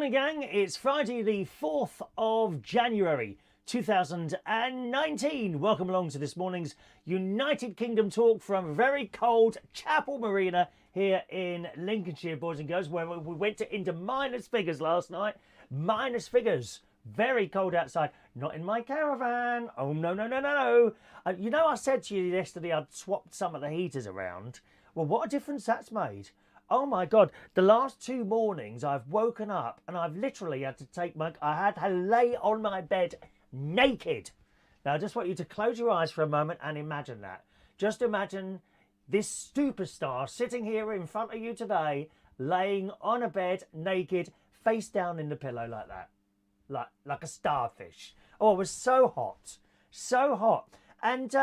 morning, gang. It's Friday, the 4th of January, 2019. Welcome along to this morning's United Kingdom talk from very cold Chapel Marina here in Lincolnshire, boys and girls, where we went into minus figures last night. Minus figures. Very cold outside. Not in my caravan. Oh, no, no, no, no. You know, I said to you yesterday I'd swapped some of the heaters around. Well, what a difference that's made. Oh my God, the last 2 mornings I've woken up and I've literally had to I had to lay on my bed naked. Now I just want you to close your eyes for a moment and imagine that. Just imagine this superstar sitting here in front of you today, laying on a bed naked, face down in the pillow like that. Like a starfish. Oh, it was so hot. So hot. And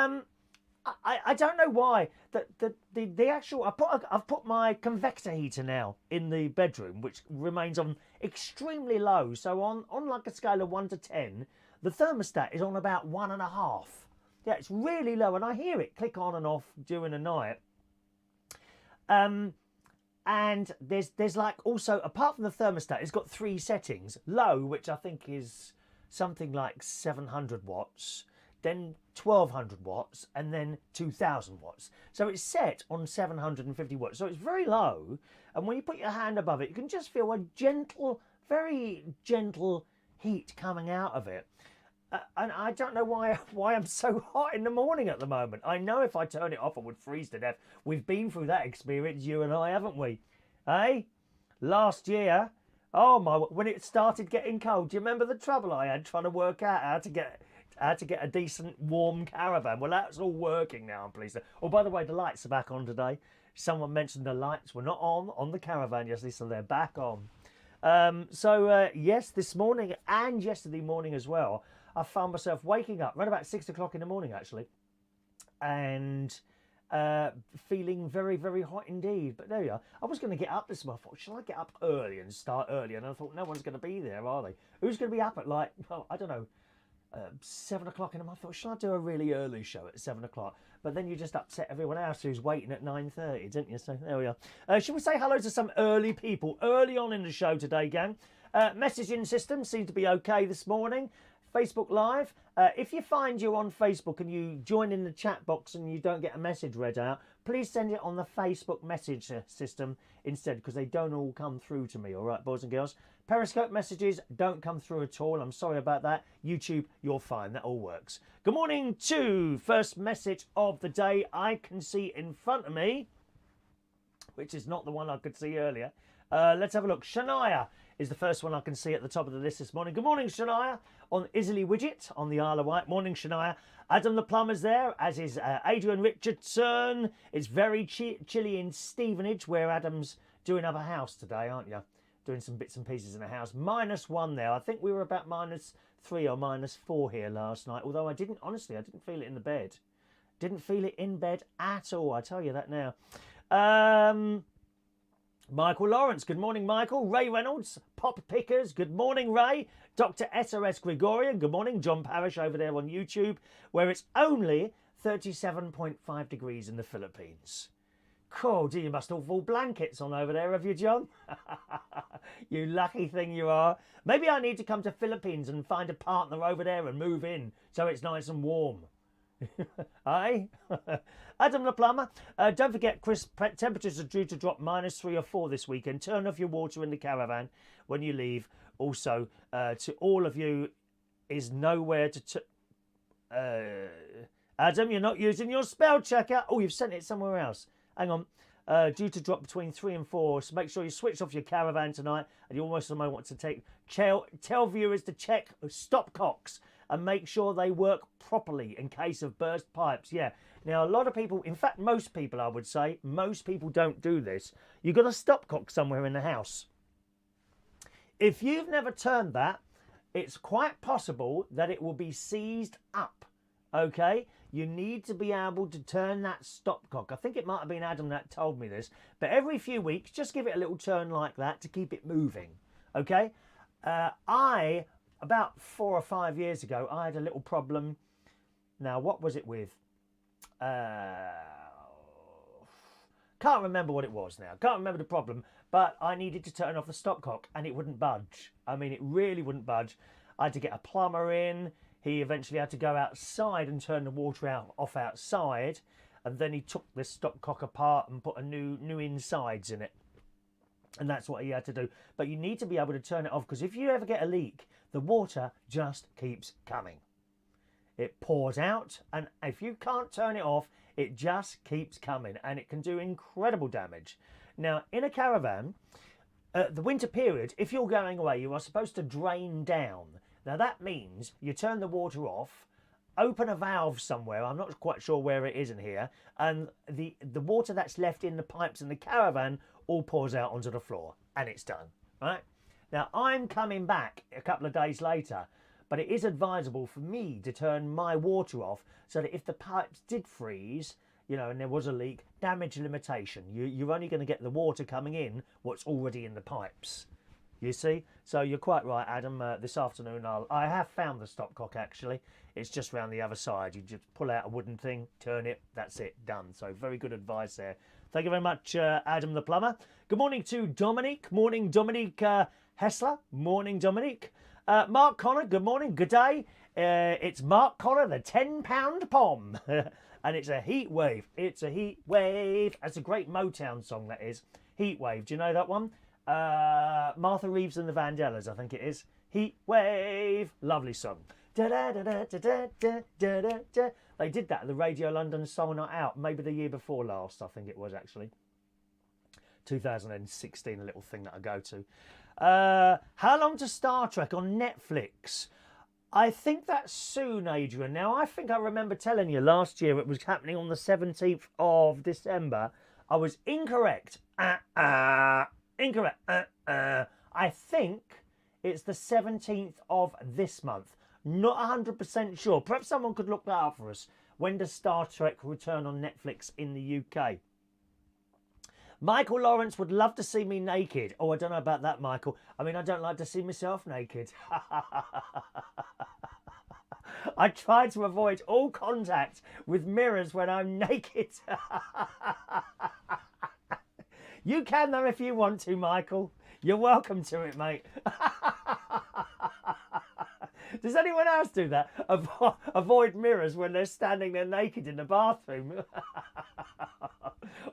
I don't know why the actual I've put my convector heater now in the bedroom, which remains on extremely low. So on like a scale of 1 to 10, the thermostat is on about 1.5. Yeah, it's really low, and I hear it click on and off during the night. And there's like also, apart from the thermostat, it's got 3 settings. Low, which I think is something like 700 watts. Then 1200 watts, and then 2000 watts. So it's set on 750 watts. So it's very low. And when you put your hand above it, you can just feel a gentle, very gentle heat coming out of it. And I don't know why I'm so hot in the morning at the moment. I know if I turn it off, I would freeze to death. We've been through that experience, you and I, haven't we? Eh? Last year, oh my, when it started getting cold, do you remember the trouble I had trying to work out how to get a decent warm caravan? Well, that's all working now, I'm pleased. Oh, by the way, the lights are back on today. Someone mentioned the lights were not on the caravan yesterday, so they're back on. Yes, this morning and yesterday morning as well, I found myself waking up right about 6 o'clock in the morning, actually, and feeling very, very hot indeed. But there you are. I was going to get up this morning. I thought, shall I get up early and start early? And I thought, no one's going to be there, are they? Who's going to be up at, like, well, I don't know, 7 o'clock in the morning? I thought, shall I do a really early show at 7 o'clock? But then you just upset everyone else who's waiting at 9:30, didn't you? So there we are. Shall we say hello to some early people early on in the show today, gang? Messaging system seemed to be okay this morning. Facebook Live. If you find you're on Facebook and you join in the chat box and you don't get a message read out, please send it on the Facebook message system instead, because they don't all come through to me, all right, boys and girls? Periscope messages don't come through at all. I'm sorry about that. YouTube, you're fine. That all works. Good morning to first message of the day I can see in front of me, which is not the one I could see earlier. Let's have a look. Shania is the first one I can see at the top of the list this morning. Good morning, Shania, on Isley Widget on the Isle of Wight. Morning, Shania. Adam the Plumber's there, as is Adrian Richardson. It's very chilly in Stevenage, where Adam's doing up a house today, aren't you? Doing some bits and pieces in the house. -1 there. I think we were about -3 or -4 here last night, although I didn't feel it in the bed. Didn't feel it in bed at all, I tell you that now. Michael Lawrence, good morning, Michael. Ray Reynolds, Pop Pickers, good morning, Ray. Dr. SOS Gregorian, good morning. John Parrish over there on YouTube, where it's only 37.5 degrees in the Philippines. Cool, you must all fall blankets on over there, have you, John? You lucky thing you are. Maybe I need to come to Philippines and find a partner over there and move in so it's nice and warm. Aye? Adam the Plumber, don't forget, crisp temperatures are due to drop -3 or 4 this weekend. Turn off your water in the caravan when you leave. Also, to all of you, is nowhere to... Adam, you're not using your spell checker. Oh, you've sent it somewhere else. Hang on. Due to drop between 3 and 4, so make sure you switch off your caravan tonight, and you almost might want to tell viewers to check stopcocks and make sure they work properly in case of burst pipes. Yeah. Now, a lot of people, in fact, most people, I would say, most people don't do this. You've got a stopcock somewhere in the house. If you've never turned that, it's quite possible that it will be seized up. Okay? You need to be able to turn that stopcock. I think it might have been Adam that told me this. But every few weeks, just give it a little turn like that to keep it moving. Okay? About 4 or 5 years ago, I had a little problem. Now, what was it with? Can't remember what it was now. Can't remember the problem. but I needed to turn off the stopcock and it wouldn't budge. I mean, it really wouldn't budge. I had to get a plumber in. He eventually had to go outside and turn the water off outside, and then he took the stopcock apart and put a new insides in it. And that's what he had to do. But you need to be able to turn it off, because if you ever get a leak, the water just keeps coming. It pours out, and if you can't turn it off, it just keeps coming, and it can do incredible damage. Now, in a caravan, the winter period, if you're going away, you are supposed to drain down. Now, that means you turn the water off, open a valve somewhere, I'm not quite sure where it is in here, and the water that's left in the pipes in the caravan all pours out onto the floor, and it's done, right? Now, I'm coming back a couple of days later, but it is advisable for me to turn my water off so that if the pipes did freeze, you know, and there was a leak, damage limitation. You're only going to get the water coming in what's already in the pipes. You see? So you're quite right, Adam. This afternoon I have found the stopcock, actually. It's just round the other side. You just pull out a wooden thing, turn it, that's it, done. So very good advice there. Thank you very much, Adam the plumber. Good morning to Dominique. Morning, Dominique Hessler. Morning, Dominique. Mark Connor, good morning, good day. It's Mark Connor, the 10-pound pom. And it's a heat wave. It's a heat wave. That's a great Motown song, that is. Heat wave. Do you know that one? Martha Reeves and the Vandellas, I think it is. Heat wave. Lovely song. Da da da da da da da da da. They did that at the Radio London Summer Night Out, maybe the year before last, I think it was actually. 2016, a little thing that I go to. How long to Star Trek on Netflix? I think that's soon, Adrian. Now, I think I remember telling you last year it was happening on the 17th of December. I was incorrect. Incorrect. I think it's the 17th of this month. Not 100% sure. Perhaps someone could look that up for us. When does Star Trek return on Netflix in the UK? Michael Lawrence would love to see me naked. Oh, I don't know about that, Michael. I mean, I don't like to see myself naked. I try to avoid all contact with mirrors when I'm naked. You can, though, if you want to, Michael. You're welcome to it, mate. Does anyone else do that? Avoid mirrors when they're standing there naked in the bathroom.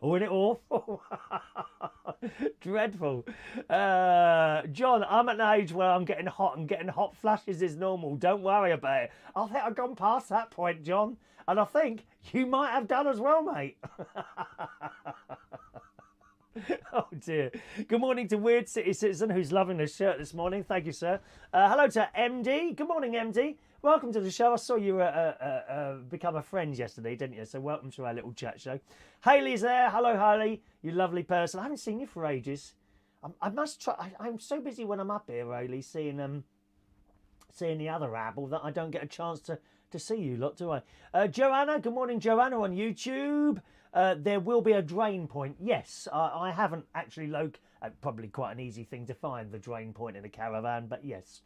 Oh, isn't it awful? Dreadful. John, I'm at an age where I'm getting hot, and getting hot flashes is normal. Don't worry about it. I think I've gone past that point, John. And I think you might have done as well, mate. Oh dear. Good morning to Weird City Citizen, who's loving this shirt this morning. Thank you, sir. Hello to MD. Good morning, MD. Welcome to the show. I saw you become a friend yesterday, didn't you? So welcome to our little chat show. Hayley's there. Hello, Hayley. You lovely person. I haven't seen you for ages. I must try. I'm so busy when I'm up here, Hayley, seeing the other rabble that I don't get a chance to see you lot, do I? Joanna. Good morning, Joanna, on YouTube. There will be a drain point. Yes, I haven't actually probably quite an easy thing to find, the drain point in a caravan, but yes.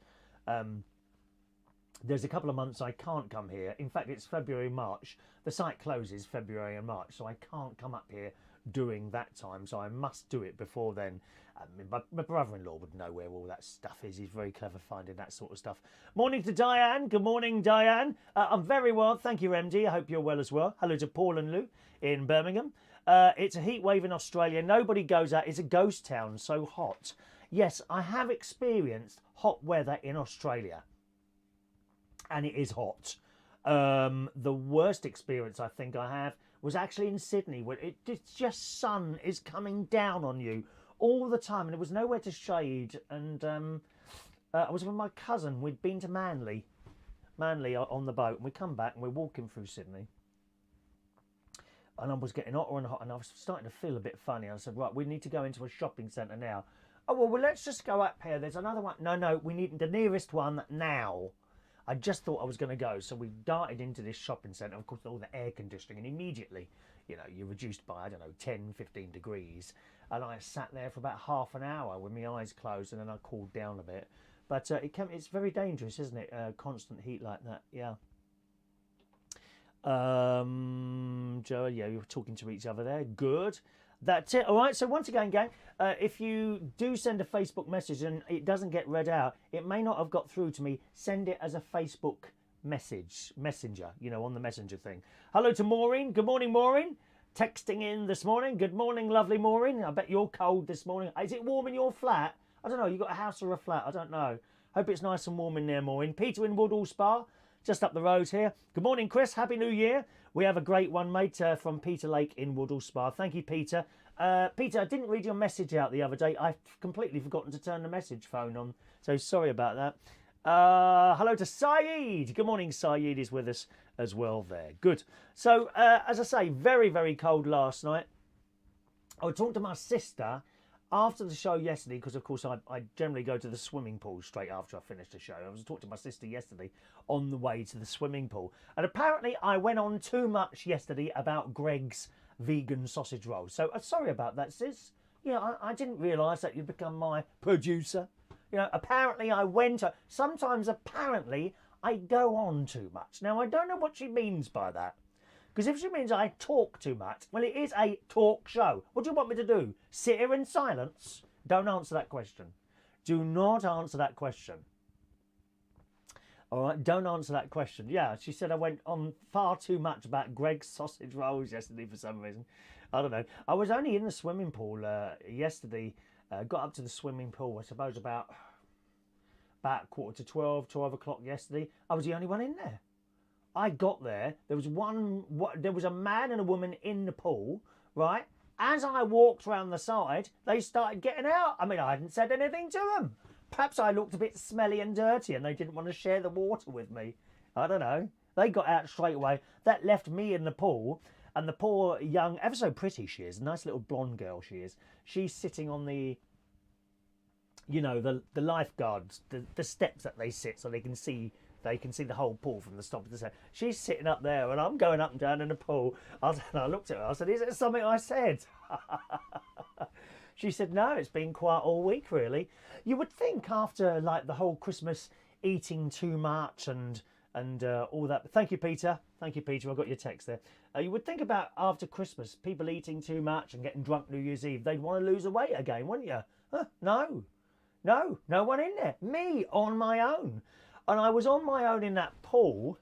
There's a couple of months I can't come here. In fact, it's February, March. The site closes February and March, so I can't come up here during that time, so I must do it before then. My brother-in-law would know where all that stuff is. He's very clever finding that sort of stuff. Morning to Diane. Good morning, Diane. I'm very well. Thank you, MD. I hope you're well as well. Hello to Paul and Lou in Birmingham. It's a heat wave in Australia. Nobody goes out. It's a ghost town, so hot. Yes, I have experienced hot weather in Australia. And it is hot. The worst experience I think I have was actually in Sydney, where it's just sun is coming down on you all the time, and there was nowhere to shade. And I was with my cousin. We'd been to Manly on the boat, and we come back and we're walking through Sydney. And I was getting hotter and hotter, and I was starting to feel a bit funny. I said, right, we need to go into a shopping centre now. Oh, well, let's just go up here. There's another one. No, we need the nearest one now. I just thought I was going to go, so we darted into this shopping centre, of course, all the air conditioning, and immediately, you know, you're reduced by, I don't know, 10, 15 degrees, and I sat there for about half an hour with my eyes closed, and then I cooled down a bit. But it's very dangerous, isn't it? Constant heat like that, yeah. Joe, yeah, you were talking to each other there. Good. That's it. All right. So once again, gang, if you do send a Facebook message and it doesn't get read out, it may not have got through to me. Send it as a Facebook messenger, you know, on the messenger thing. Hello to Maureen. Good morning, Maureen. Texting in this morning. Good morning, lovely Maureen. I bet you're cold this morning. Is it warm in your flat? I don't know. You got a house or a flat? I don't know. Hope it's nice and warm in there, Maureen. Peter in Woodall Spa, just up the road here. Good morning, Chris. Happy New Year. We have a great one, mate, from Peter Lake in Woodall Spa. Thank you, Peter. Peter, I didn't read your message out the other day. I've completely forgotten to turn the message phone on, so sorry about that. Hello to Saeed. Good morning, Saeed is with us as well there. Good. So, as I say, very, very cold last night. I was talking to my sister after the show yesterday, because of course I generally go to the swimming pool straight after I finish the show. I was talking to my sister yesterday on the way to the swimming pool, and apparently I went on too much yesterday about Greg's vegan sausage rolls. So sorry about that, sis. Yeah, I didn't realise that you'd become my producer. You know, apparently I went. Sometimes apparently I go on too much. Now I don't know what she means by that. Because if she means I talk too much, well, it is a talk show. What do you want me to do? Sit here in silence? Don't answer that question. Do not answer that question. All right, don't answer that question. Yeah, she said I went on far too much about Greg's sausage rolls yesterday for some reason. I don't know. I was only in the swimming pool yesterday. Got up to the swimming pool, I suppose, about 11:45, 12 o'clock yesterday. I was the only one in there. I got there, there was a man and a woman in the pool, right? As I walked round the side, they started getting out. I mean, I hadn't said anything to them. Perhaps I looked a bit smelly and dirty and they didn't want to share the water with me. I don't know. They got out straight away. That left me in the pool, and the poor young, ever so pretty she is, nice little blonde girl she is. She's sitting on the, you know, the lifeguards, the steps that they sit so they can see the whole pool from the top of the set. She's sitting up there and I'm going up and down in the pool. I looked at her, I said, is it something I said? She said, no, it's been quiet all week, really. You would think after, like, the whole Christmas eating too much and all that. Thank you, Peter. Thank you, Peter. I got your text there. You would think about after Christmas, people eating too much and getting drunk New Year's Eve, they'd want to lose the weight again, wouldn't you? Huh? No. No one in there. Me, on my own. And I was on my own in that pool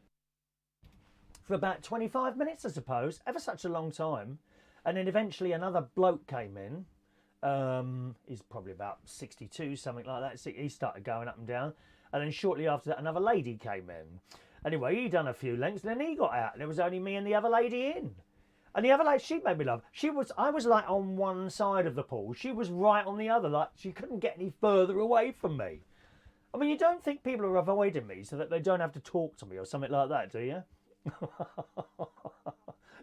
for about 25 minutes, I suppose. Ever such a long time. And then eventually another bloke came in. He's probably about 62, something like that. He started going up and down. And then shortly after that, another lady came in. Anyway, he done a few lengths, and then he got out. And it was only me and the other lady in. And the other lady, she made me laugh. I was like on one side of the pool. She was right on the other. Like, she couldn't get any further away from me. I mean, you don't think people are avoiding me so that they don't have to talk to me or something like that, do you?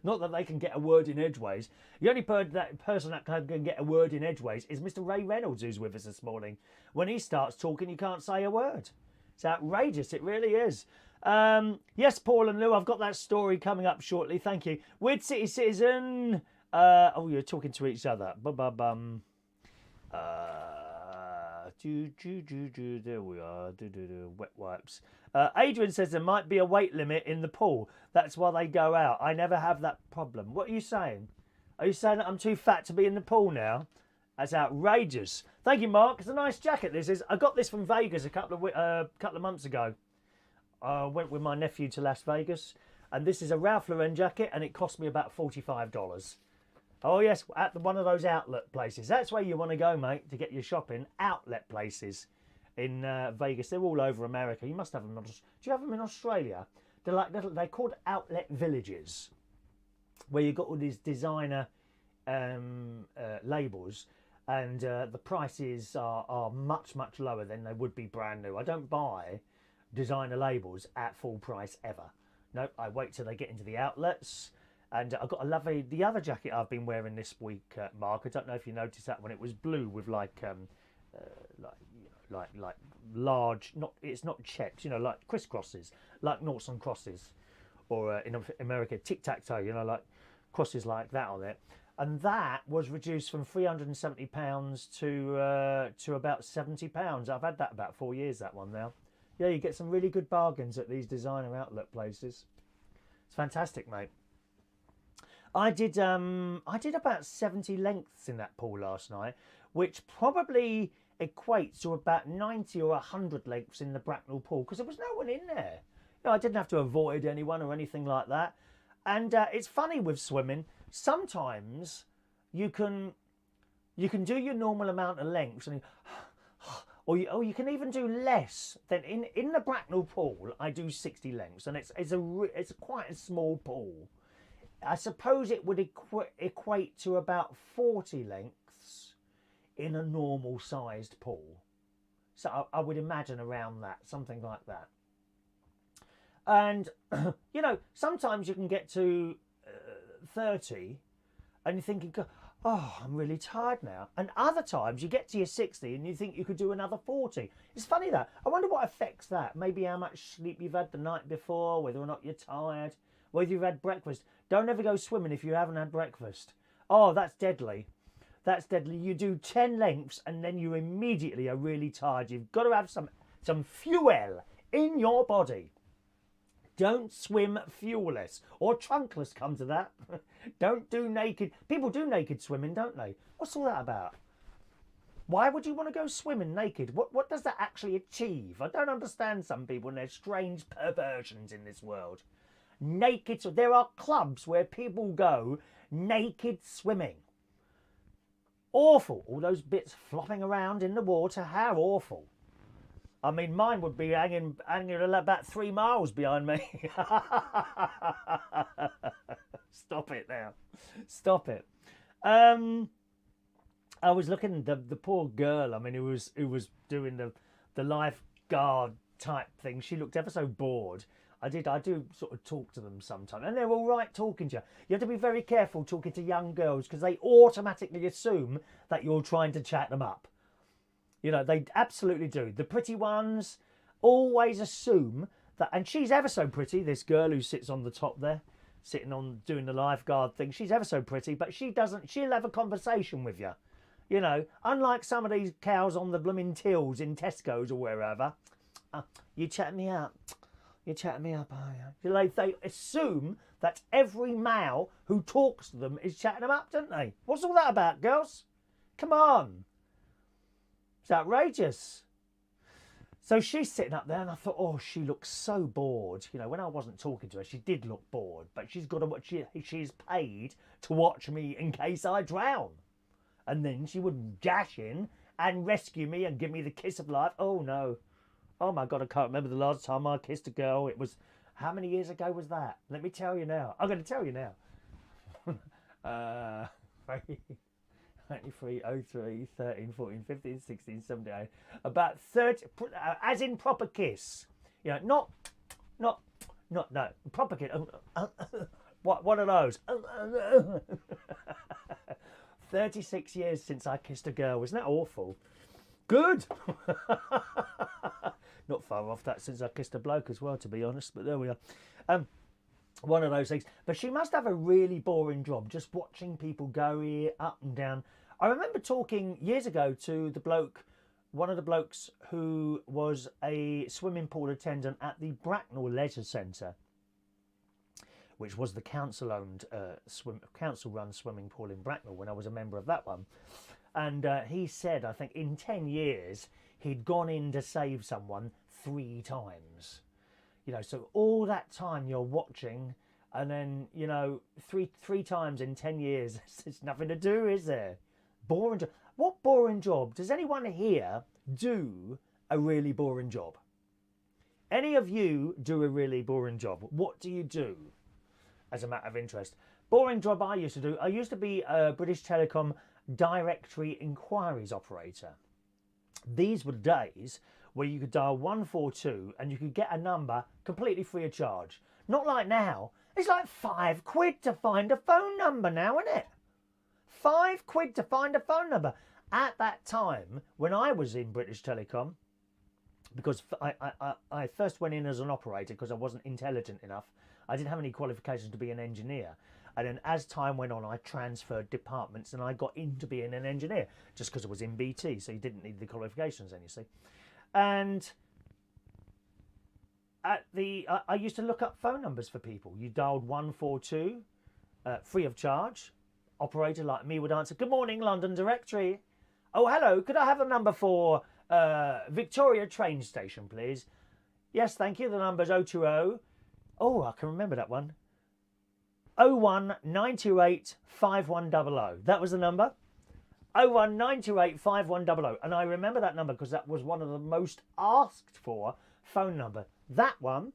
Not that they can get a word in edgeways. The only person that can get a word in edgeways is Mr. Ray Reynolds, who's with us this morning. When he starts talking, you can't say a word. It's outrageous, it really is. Yes, Paul and Lou, I've got that story coming up shortly. Thank you. Weird City Citizen. Oh, you're talking to each other. Bum. There we are. Wet wipes. Adrian says there might be a weight limit in the pool. That's why they go out. I never have that problem. What are you saying? Are you saying that I'm too fat to be in the pool now? That's outrageous. Thank you, Mark. It's a nice jacket. This is. I got this from Vegas a couple of months ago. I went with my nephew to Las Vegas, and this is a Ralph Lauren jacket, and it cost me about $45. Oh yes, at one of those outlet places. That's where you want to go, mate, to get your shopping. Outlet places in Vegas. They're all over America. You must have them. Do you have them in Australia? They're called outlet villages, where you've got all these designer labels, and the prices are much lower than they would be brand new. I don't buy designer labels at full price ever. No, I wait till they get into the outlets. And I've got the other jacket I've been wearing this week, Mark. I don't know if you noticed that one. It was blue with like large, it's not checks, like crisscrosses, like noughts and crosses, or in America, tic-tac-toe, like crosses like that on it. And that was reduced from £370 to about £70. I've had that about 4 years, that one now. Yeah, you get some really good bargains at these designer outlet places. It's fantastic, mate. I did about 70 lengths in that pool last night, which probably equates to about 90 or 100 lengths in the Bracknell pool, because there was no one in there. You know, I didn't have to avoid anyone or anything like that. And it's funny with swimming. Sometimes you can do your normal amount of lengths, and or you can even do less. Than in the Bracknell pool, I do 60 lengths, and it's quite a small pool. I suppose it would equate to about 40 lengths in a normal sized pool. So I would imagine around that, something like that. And, you know, sometimes you can get to 30 and you're thinking, oh, I'm really tired now. And other times you get to your 60 and you think you could do another 40. It's funny that. I wonder what affects that. Maybe how much sleep you've had the night before, whether or not you're tired, whether you've had breakfast. Don't ever go swimming if you haven't had breakfast. Oh, that's deadly. That's deadly. You do 10 lengths and then you immediately are really tired. You've got to have some fuel in your body. Don't swim fuelless or trunkless, come to that. Don't do naked. People do naked swimming, don't they? What's all that about? Why would you want to go swimming naked? What does that actually achieve? I don't understand some people and their strange perversions in this world. Naked, so there are clubs where people go naked swimming. Awful. All those bits flopping around in the water. How awful. I mean, mine would be hanging about 3 miles behind me. Stop it now. Stop it. I was looking at the poor girl. I mean, who was doing the lifeguard type thing. She looked ever so bored. I do sort of talk to them sometimes, and they're all right talking to you. You have to be very careful talking to young girls because they automatically assume that you're trying to chat them up. You know, they absolutely do. The pretty ones always assume that, and she's ever so pretty, this girl who sits on the top there, sitting on doing the lifeguard thing, she's ever so pretty, but she'll have a conversation with you. You know, unlike some of these cows on the blooming tills in Tesco's or wherever. You chatting me up. You're chatting me up, are you? They assume that every male who talks to them is chatting them up, don't they? What's all that about, girls? Come on. It's outrageous. So she's sitting up there and I thought, oh, she looks so bored. You know, when I wasn't talking to her, she did look bored. But she's got to watch. She's paid to watch me in case I drown. And then she would dash in and rescue me and give me the kiss of life. Oh, no. Oh, my God, I can't remember the last time I kissed a girl. It was, how many years ago was that? Let me tell you now. I'm going to tell you now. 93, 03, 13, 14, 15, 16, 17, about 30, as in proper kiss. You know, not, no, proper kiss. What are those? 36 years since I kissed a girl. Isn't that awful? Good. Not far off that since I kissed a bloke as well, to be honest, but there we are. One of those things. But she must have a really boring job, just watching people go here, up and down. I remember talking years ago to one of the blokes who was a swimming pool attendant at the Bracknell Leisure Centre, which was the council-owned, council-run swimming pool in Bracknell when I was a member of that one. And he said, I think, in 10 years, he'd gone in to save someone 3 times. You know, so all that time you're watching, and then, you know, three times in 10 years, there's nothing to do, is there? Boring job. What boring job? Does anyone here do a really boring job? Any of you do a really boring job? What do you do as a matter of interest? Boring job I used to be a British Telecom directory inquiries operator. These were the days where you could dial 142 and you could get a number completely free of charge. Not like now. It's like £5 to find a phone number now, isn't it? £5 to find a phone number. At that time, when I was in British Telecom, because I first went in as an operator because I wasn't intelligent enough. I didn't have any qualifications to be an engineer. And then as time went on, I transferred departments and I got into being an engineer just because I was in BT, so you didn't need the qualifications then, you see. And I used to look up phone numbers for people. You dialed 142 free of charge. Operator like me would answer, good morning, London Directory. Oh, hello, could I have a number for Victoria train station, please? Yes, thank you. The number's 020. Oh, I can remember that one. 01928 5100. That was the number. 01928 5100. And I remember that number because that was one of the most asked for phone number. That one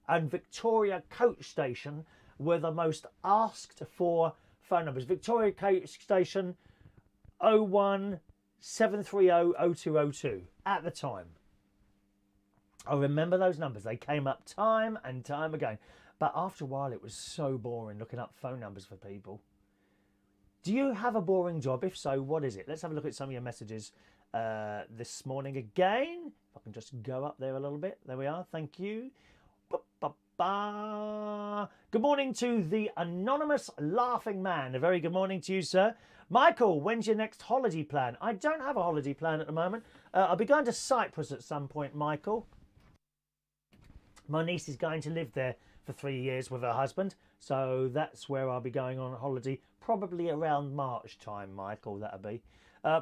and Victoria Coach Station were the most asked for phone numbers. Victoria Coach Station 017300202 at the time. I remember those numbers. They came up time and time again. But after a while, it was so boring looking up phone numbers for people. Do you have a boring job? If so, what is it? Let's have a look at some of your messages this morning again. If I can just go up there a little bit. There we are. Thank you. Good morning to the anonymous laughing man. A very good morning to you, sir. Michael, when's your next holiday plan? I don't have a holiday plan at the moment. I'll be going to Cyprus at some point, Michael. My niece is going to live there for 3 years with her husband, so that's where I'll be going on holiday, probably around March time, Michael, that'll be.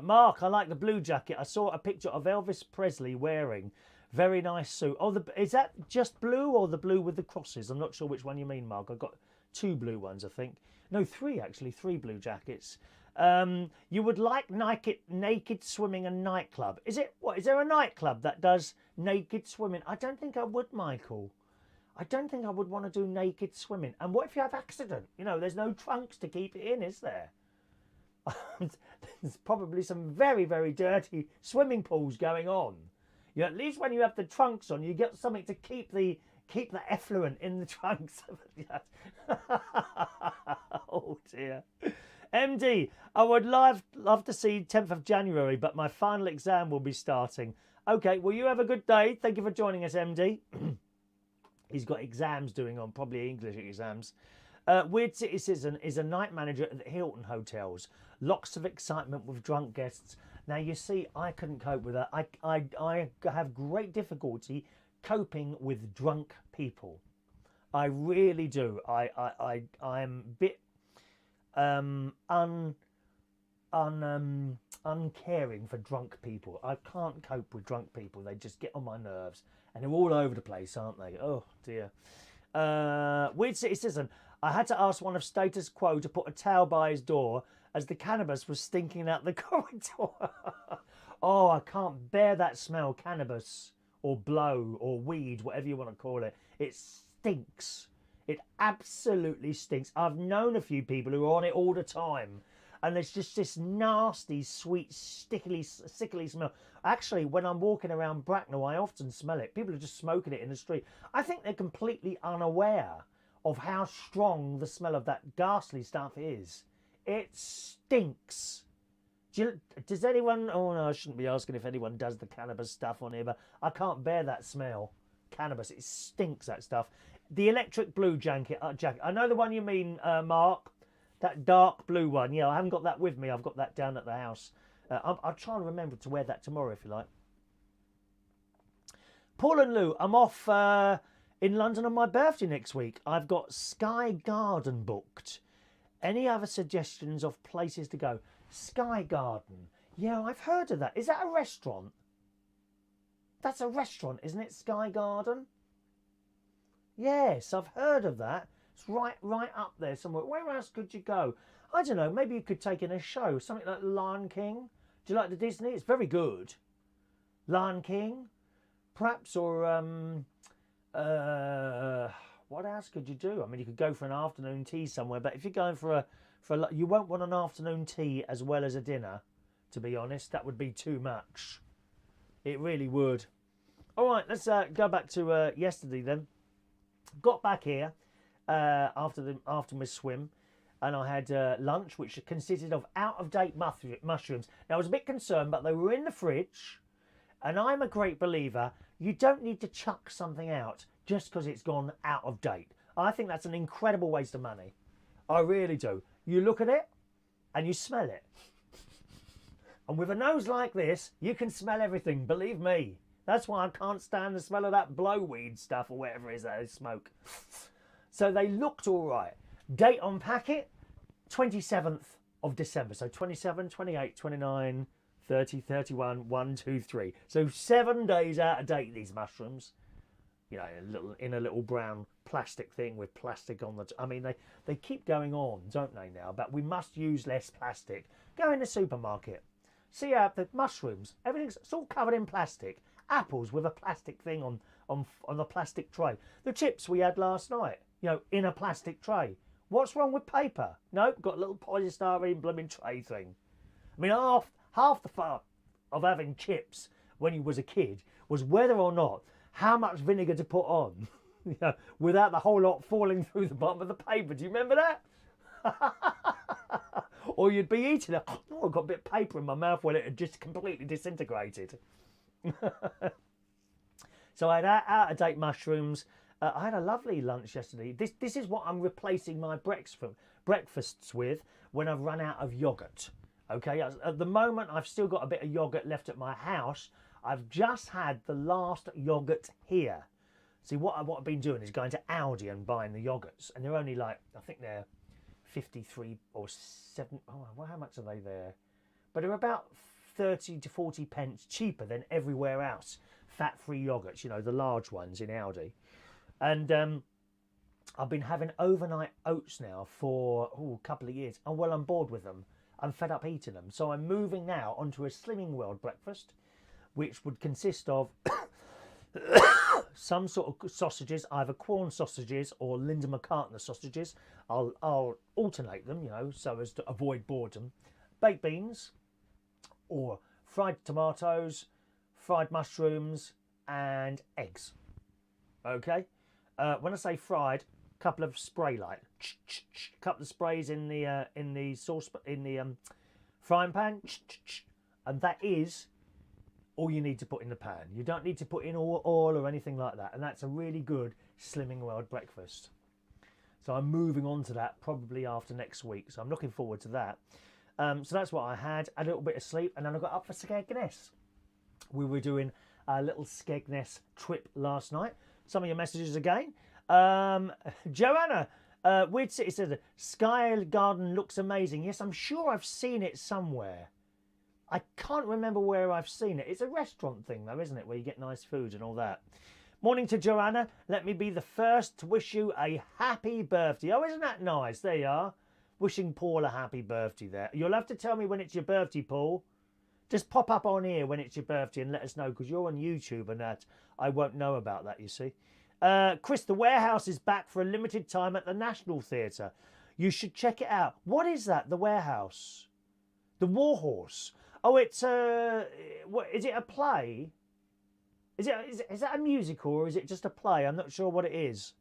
Mark, I like the blue jacket. I saw a picture of Elvis Presley wearing. Very nice suit. Oh, is that just blue or the blue with the crosses? I'm not sure which one you mean, Mark. I've got 2 blue ones, I think. No, 3 actually, 3 blue jackets. You would like naked swimming and nightclub. Is there a nightclub that does naked swimming? I don't think I would, Michael. I don't think I would want to do naked swimming. And what if you have accident? You know, there's no trunks to keep it in, is there? There's probably some very, very dirty swimming pools going on. You know, at least when you have the trunks on, you get something to keep the effluent in the trunks. Oh dear. MD, I would love to see 10th of January, but my final exam will be starting. Okay, well, you have a good day. Thank you for joining us, MD. He's got exams doing on, probably English exams. Weird City Citizen is a night manager at the Hilton hotels. Lots of excitement with drunk guests. Now, you see, I couldn't cope with that. I have great difficulty coping with drunk people. I really do. I am a bit uncaring for drunk people. I can't cope with drunk people. They just get on my nerves. And they're all over the place, aren't they? Oh, dear. Weird City Citizen. I had to ask one of Status Quo to put a towel by his door as the cannabis was stinking out the corridor. Oh, I can't bear that smell. Cannabis or blow or weed, whatever you want to call it. It stinks. It absolutely stinks. I've known a few people who are on it all the time. And there's just this nasty, sweet, sickly smell. Actually, when I'm walking around Bracknell, I often smell it. People are just smoking it in the street. I think they're completely unaware of how strong the smell of that ghastly stuff is. It stinks. Does anyone... Oh, no, I shouldn't be asking if anyone does the cannabis stuff on here, but I can't bear that smell. Cannabis, it stinks, that stuff. The electric blue jacket. I know the one you mean, Mark. That dark blue one. Yeah, I haven't got that with me. I've got that down at the house. I'll try and remember to wear that tomorrow, if you like. Paul and Lou, I'm off in London on my birthday next week. I've got Skygarden booked. Any other suggestions of places to go? Skygarden. Yeah, I've heard of that. Is that a restaurant? That's a restaurant, isn't it? Skygarden? Yes, I've heard of that. It's right up there somewhere. Where else could you go? I don't know. Maybe you could take in a show. Something like Lion King. Do you like the Disney? It's very good. Lion King, perhaps, or what else could you do? I mean, you could go for an afternoon tea somewhere. But if you're going for you won't want an afternoon tea as well as a dinner. To be honest, that would be too much. It really would. All right, let's go back to yesterday then. Got back here. After my swim, and I had lunch, which consisted of out-of-date mushrooms. Now, I was a bit concerned, but they were in the fridge, and I'm a great believer, you don't need to chuck something out just because it's gone out of date. I think that's an incredible waste of money. I really do. You look at it, and you smell it. And with a nose like this, you can smell everything, believe me. That's why I can't stand the smell of that blowweed stuff or whatever it is that they smoke. So they looked all right. Date on packet, 27th of December. So 27, 28, 29, 30, 31, 1, 2, 3. So 7 days out of date, these mushrooms. You know, in a little brown plastic thing with plastic on the... I mean, they keep going on, don't they, now? But we must use less plastic. Go in the supermarket. See how the mushrooms, it's all covered in plastic. Apples with a plastic thing on a plastic tray. The chips we had last night, you know, in a plastic tray. What's wrong with paper? Nope, got a little polystyrene blooming tray thing. I mean, half the fun of having chips when you was a kid was whether or not how much vinegar to put on, you know, without the whole lot falling through the bottom of the paper. Do you remember that? Or you'd be eating it. Oh, I've got a bit of paper in my mouth when it had just completely disintegrated. So I had out-of-date mushrooms. I had a lovely lunch yesterday. This is what I'm replacing my breakfasts with when I've run out of yoghurt. Okay, at the moment I've still got a bit of yoghurt left at my house. I've just had the last yoghurt here. See, what I've been doing is going to Aldi and buying the yoghurts, and they're only like, I think they're 53 or 7. Oh, well, how much are they there? But they're about 30 to 40 pence cheaper than everywhere else. Fat-free yoghurts, you know, the large ones in Aldi. And I've been having overnight oats now for a couple of years. And well, I'm bored with them. I'm fed up eating them. So I'm moving now onto a Slimming World breakfast, which would consist of some sort of sausages, either Quorn sausages or Linda McCartney sausages. I'll alternate them, you know, so as to avoid boredom. Baked beans or fried tomatoes, fried mushrooms and eggs. Okay? When I say fried, a couple of spray light, couple of sprays in the sauce, in the frying pan, and that is all you need to put in the pan. You don't need to put in oil or anything like that, and that's a really good Slimming World breakfast. So I'm moving on to that probably after next week, so I'm looking forward to that. So that's what I had, a little bit of sleep, and then I got up for Skegness. We were doing a little Skegness trip last night. Some of your messages again. Joanna, Weird City says, Skygarden looks amazing. Yes, I'm sure I've seen it somewhere. I can't remember where I've seen it. It's a restaurant thing though, isn't it? Where you get nice food and all that. Morning to Joanna. Let me be the first to wish you a happy birthday. Oh, isn't that nice? There you are. Wishing Paul a happy birthday there. You'll have to tell me when it's your birthday, Paul. Just pop up on here when it's your birthday and let us know, because you're on YouTube and that. I won't know about that, you see. Chris, the Warehouse is back for a limited time at the National Theatre. You should check it out. What is that, the Warehouse? The Warhorse. Oh, it's is it a play? Is that a musical or is it just a play? I'm not sure what it is.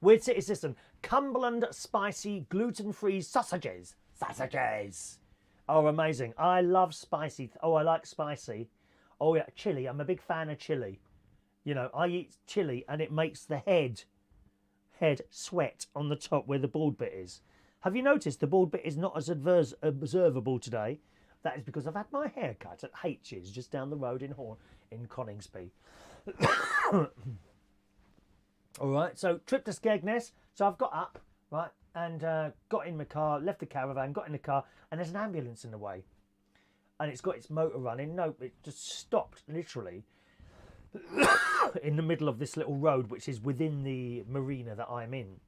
Weird City System. Cumberland spicy gluten-free sausages. Sausages. Oh, amazing. I love spicy. Oh, I like spicy. Oh, yeah, chili. I'm a big fan of chili. You know, I eat chili and it makes the head sweat on the top where the bald bit is. Have you noticed the bald bit is not as observable today? That is because I've had my hair cut at H's just down the road in Coningsby. All right, so trip to Skegness. So I've got up, right, and got in my car, left the caravan, got in the car, and there's an ambulance in the way. And it's got its motor running. No, it just stopped, literally, in the middle of this little road, which is within the marina that I'm in.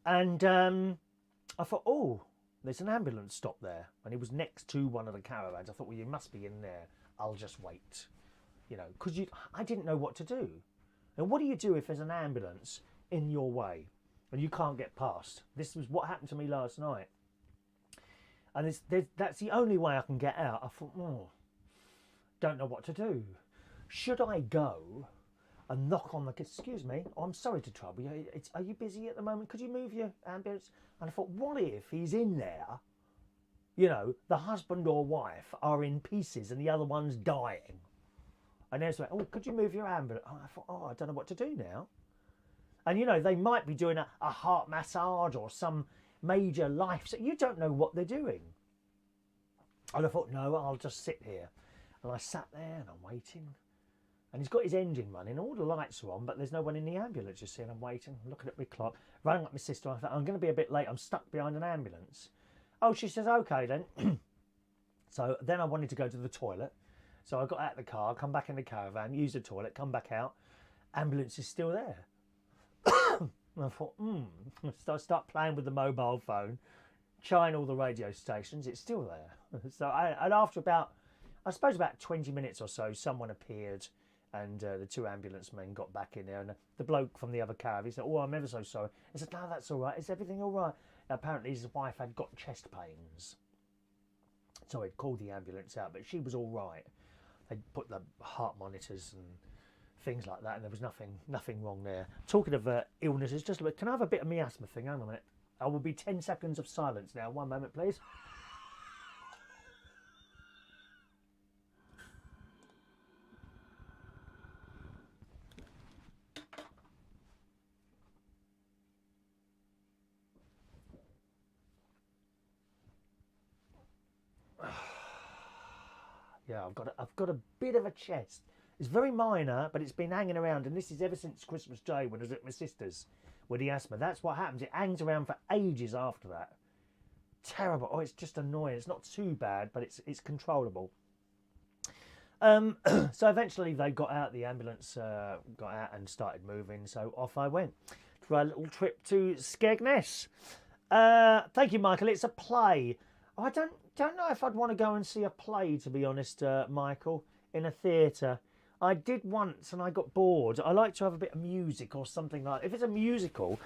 And I thought, oh, there's an ambulance stop there. And it was next to one of the caravans. I thought, well, you must be in there. I'll just wait. You know, because I didn't know what to do. And what do you do if there's an ambulance in your way and you can't get past? This was what happened to me last night. And that's the only way I can get out. I thought, oh, don't know what to do. Should I go and knock on the... Excuse me, oh, I'm sorry to trouble you. Are you busy at the moment? Could you move your ambulance? And I thought, what if he's in there, you know, the husband or wife are in pieces and the other one's dying. And there's like, oh, could you move your ambulance? Oh, I thought, oh, I don't know what to do now. And, you know, they might be doing a heart massage or some major life... So you don't know what they're doing. And I thought, no, I'll just sit here. And I sat there and I'm waiting. And he's got his engine running, all the lights are on, but there's no one in the ambulance. You see, and I'm waiting, looking at my clock, rang up my sister. I thought, I'm going to be a bit late. I'm stuck behind an ambulance. Oh, she says, okay then. So then I wanted to go to the toilet. So I got out of the car, come back in the caravan, use the toilet, come back out. Ambulance is still there. And I thought, So I start playing with the mobile phone, trying all the radio stations. It's still there. So and after about, I suppose about 20 minutes or so, someone appeared. And the two ambulance men got back in there, and the bloke from the other caravan, he said, oh, I'm ever so sorry. He said, no, that's all right. Is everything all right? Apparently his wife had got chest pains. So he'd called the ambulance out, but she was all right. They'd put the heart monitors and things like that, and there was nothing wrong there. Talking of illnesses, just a bit, can I have a bit of miasma thing? Hang on a minute. I will be 10 seconds of silence now. 1 moment, please. Yeah, I've got a bit of a chest. It's very minor, but it's been hanging around, and this is ever since Christmas Day when I was at my sister's with the asthma. That's what happens. It hangs around for ages after that. Terrible. Oh, it's just annoying. It's not too bad, but it's controllable. So eventually they got out. The ambulance got out and started moving. So off I went for a little trip to Skegness. Thank you, Michael. It's a play. Oh, I don't know if I'd want to go and see a play, to be honest, Michael, in a theatre. I did once and I got bored. I like to have a bit of music or something like that. If it's a musical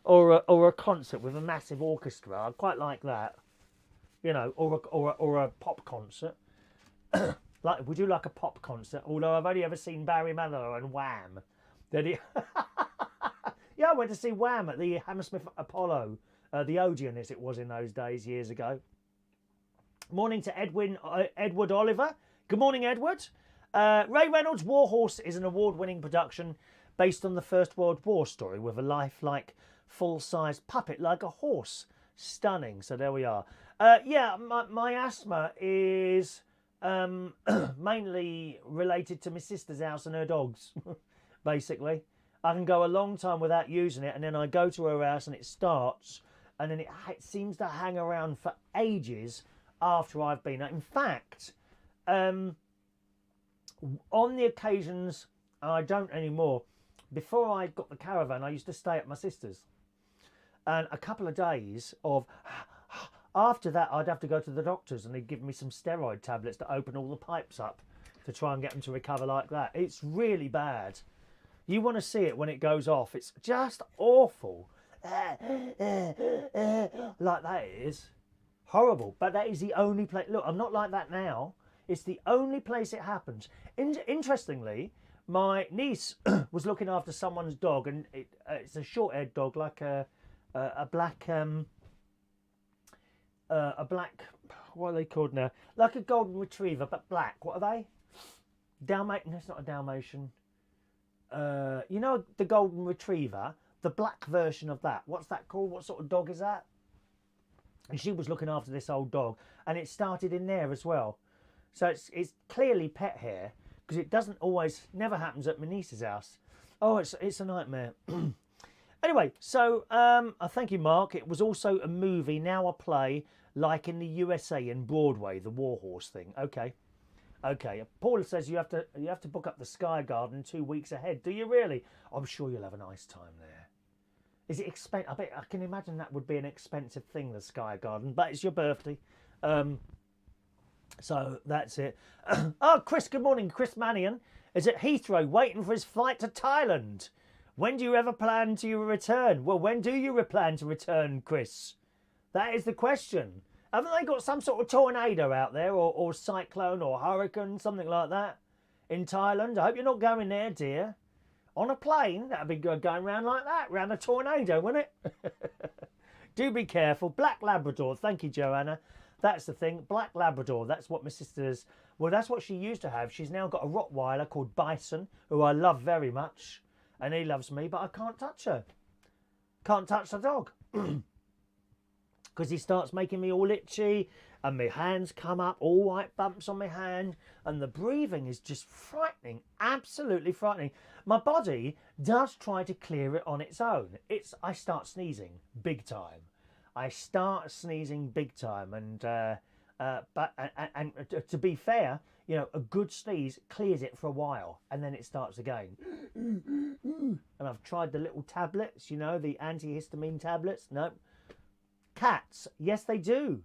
or a concert with a massive orchestra, I quite like that. You know, or a pop concert. Like we do like a pop concert. Although I've only ever seen Barry Manilow and Wham. Yeah, I went to see Wham at the Hammersmith Apollo. The Odeon, as it was in those days, years ago. Morning to Edward Oliver. Good morning, Edward. Ray Reynolds' War Horse is an award-winning production based on the First World War story with a lifelike, full-sized puppet like a horse. Stunning. So there we are. Yeah, my asthma is mainly related to my sister's house and her dogs, basically. I can go a long time without using it, and then I go to her house and it starts, and then it seems to hang around for ages after I've been. In fact, on the occasions, I don't anymore, before I got the caravan, I used to stay at my sister's. And a couple of days of, after that, I'd have to go to the doctors and they'd give me some steroid tablets to open all the pipes up to try and get them to recover like that. It's really bad. You want to see it when it goes off. It's just awful. Like that is horrible. But that is the only place. Look, I'm not like that now. It's the only place it happens. Interestingly, my niece was looking after someone's dog, and it's a short-haired dog, like a black, what are they called now? Like a golden retriever, but black. What are they? Dalmatian. That's not a Dalmatian. You know the golden retriever, the black version of that. What's that called? What sort of dog is that? And she was looking after this old dog, and it started in there as well. So it's clearly pet hair, because it never happens at my niece's house. Oh, it's a nightmare. Anyway, so thank you, Mark. It was also a movie, now a play, like in the USA and Broadway, the War Horse thing. Okay. Paul says you have to book up the Skygarden 2 weeks ahead. Do you really? I'm sure you'll have a nice time there. Is it expensive? I can imagine that would be an expensive thing, the Skygarden. But it's your birthday, so that's it. Oh, Chris. Good morning, Chris Mannion is at Heathrow waiting for his flight to Thailand. When do you ever plan to return? Well, when do you plan to return, Chris? That is the question. Haven't they got some sort of tornado out there, or cyclone, or hurricane, something like that, in Thailand? I hope you're not going there, dear. On a plane, that'd be good going round like that, round a tornado, wouldn't it? Do be careful. Black Labrador. Thank you, Joanna. That's the thing. Black Labrador. That's what my sister's... Well, that's what she used to have. She's now got a Rottweiler called Bison, who I love very much. And he loves me, but I can't touch her. Can't touch the dog. because he starts making me all itchy and my hands come up, all white bumps on my hand, and the breathing is just frightening, absolutely frightening. My body does try to clear it on its own. I start sneezing big time. I start sneezing big time, and to be fair, you know, a good sneeze clears it for a while, and then it starts again. And I've tried the little tablets, you know, the antihistamine tablets. No. Cats, yes they do.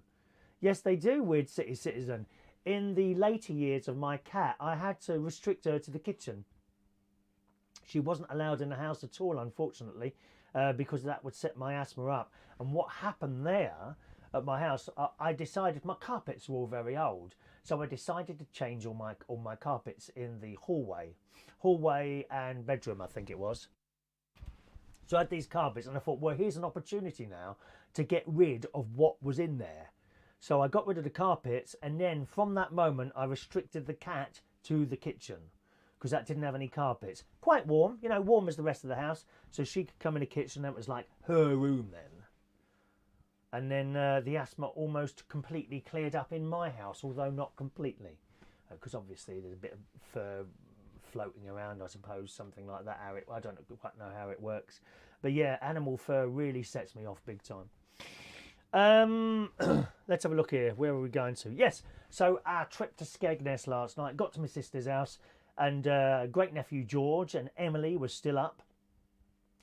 Yes they do, weird city citizen. In the later years of my cat, I had to restrict her to the kitchen. She wasn't allowed in the house at all, unfortunately, because that would set my asthma up. And what happened there at my house, I decided my carpets were all very old, so I decided to change all my carpets in the hallway and bedroom, I think it was. So I had these carpets, and I thought, well, here's an opportunity now to get rid of what was in there. So I got rid of the carpets, and then from that moment I restricted the cat to the kitchen, because that didn't have any carpets. Quite warm, you know, warm as the rest of the house, so she could come in the kitchen. That was like her room then. And then the asthma almost completely cleared up in my house, although not completely, because obviously there's a bit of fur floating around, I suppose, something like that. I don't quite know how it works, but yeah, animal fur really sets me off big time. Let's have a look here. Where are we going to? Yes, so our trip to Skegness last night. Got to my sister's house, and great nephew George and Emily was still up,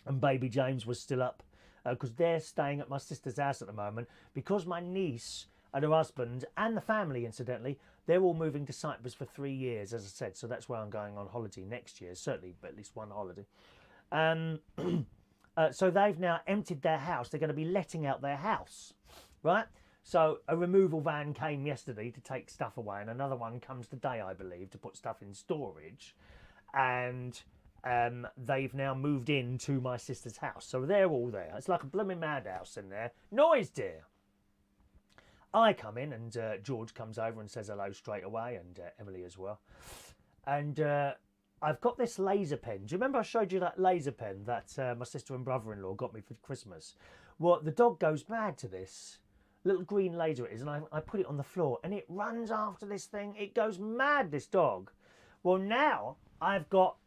and baby James was still up, because they're staying at my sister's house at the moment, because my niece and her husband and the family, incidentally, they're all moving to Cyprus for 3 years, as I said. So that's where I'm going on holiday next year, certainly, but at least one holiday. So they've now emptied their house. They're going to be letting out their house, right? So a removal van came yesterday to take stuff away, and another one comes today, I believe, to put stuff in storage. And they've now moved into my sister's house. So they're all there. It's like a blooming madhouse in there. Noise, dear. I come in, and George comes over and says hello straight away, and Emily as well. And I've got this laser pen. Do you remember I showed you that laser pen that my sister and brother-in-law got me for Christmas? Well, the dog goes mad to this. Little green laser it is, and I put it on the floor, and it runs after this thing. It goes mad, this dog. Well, now I've got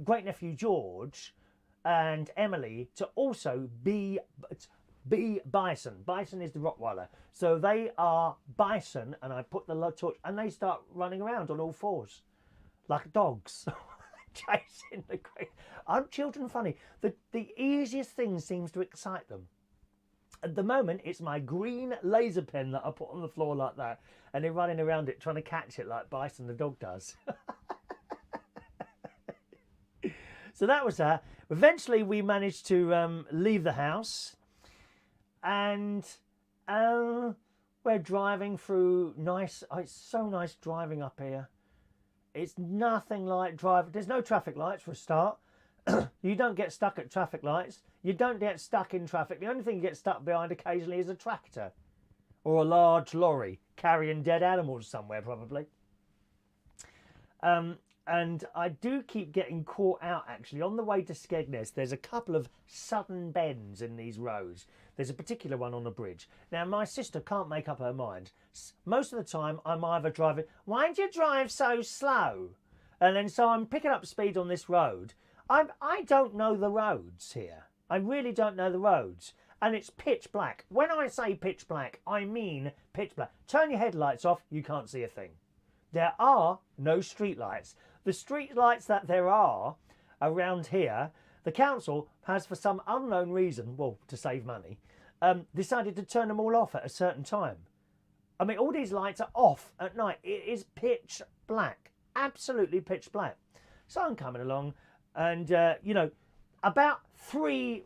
great nephew George and Emily to also be bison. Bison is the Rottweiler. So they are bison, and I put the torch, and they start running around on all fours like dogs. Chasing the great. Aren't children funny? The easiest thing seems to excite them. At the moment, it's my green laser pen that I put on the floor like that, and they're running around it trying to catch it like Bison the dog does. So that was that. Eventually, we managed to leave the house, and we're driving through nice. Oh, it's so nice driving up here. It's nothing like driving. There's no traffic lights for a start. You don't get stuck at traffic lights. You don't get stuck in traffic. The only thing you get stuck behind occasionally is a tractor or a large lorry carrying dead animals somewhere, probably. And I do keep getting caught out, actually. On the way to Skegness, there's a couple of sudden bends in these roads. There's a particular one on a bridge. Now, my sister can't make up her mind. Most of the time, I'm either driving, why do you drive so slow? And then so I'm picking up speed on this road. I don't know the roads here. I really don't know the roads. And it's pitch black. When I say pitch black, I mean pitch black. Turn your headlights off, you can't see a thing. There are no street lights. The street lights that there are around here, the council has, for some unknown reason, well, to save money, decided to turn them all off at a certain time. I mean, all these lights are off at night. It is pitch black, absolutely pitch black. So I'm coming along, and you know, about three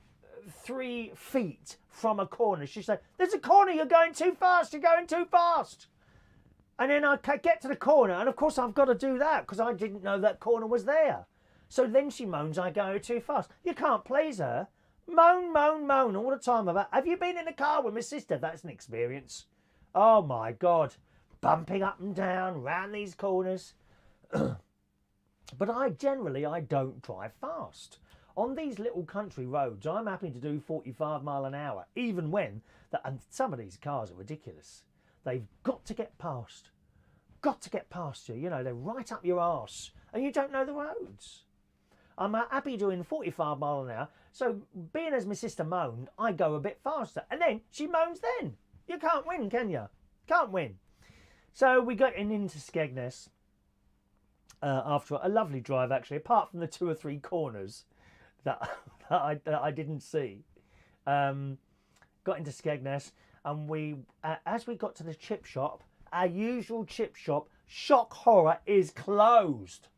feet from a corner, she said, "There's a corner. You're going too fast. You're going too fast." And then I get to the corner, and of course I've got to do that because I didn't know that corner was there. So then she moans I go too fast. You can't please her. Moan, moan, moan all the time about, have you been in a car with my sister? That's an experience. Oh my God. Bumping up and down, round these corners. But I don't drive fast. On these little country roads, I'm happy to do 45 mile an hour, even when, and some of these cars are ridiculous. They've got to get past. Got to get past you. You know, they're right up your arse and you don't know the roads. I'm happy doing 45 mile an hour. So being as my sister moaned, I go a bit faster. And then she moans then. You can't win, can you? Can't win. So we got into Skegness after a lovely drive, actually, apart from the 2 or 3 corners that I didn't see. Got into Skegness, and we, as we got to the chip shop, our usual chip shop, shock horror, is closed.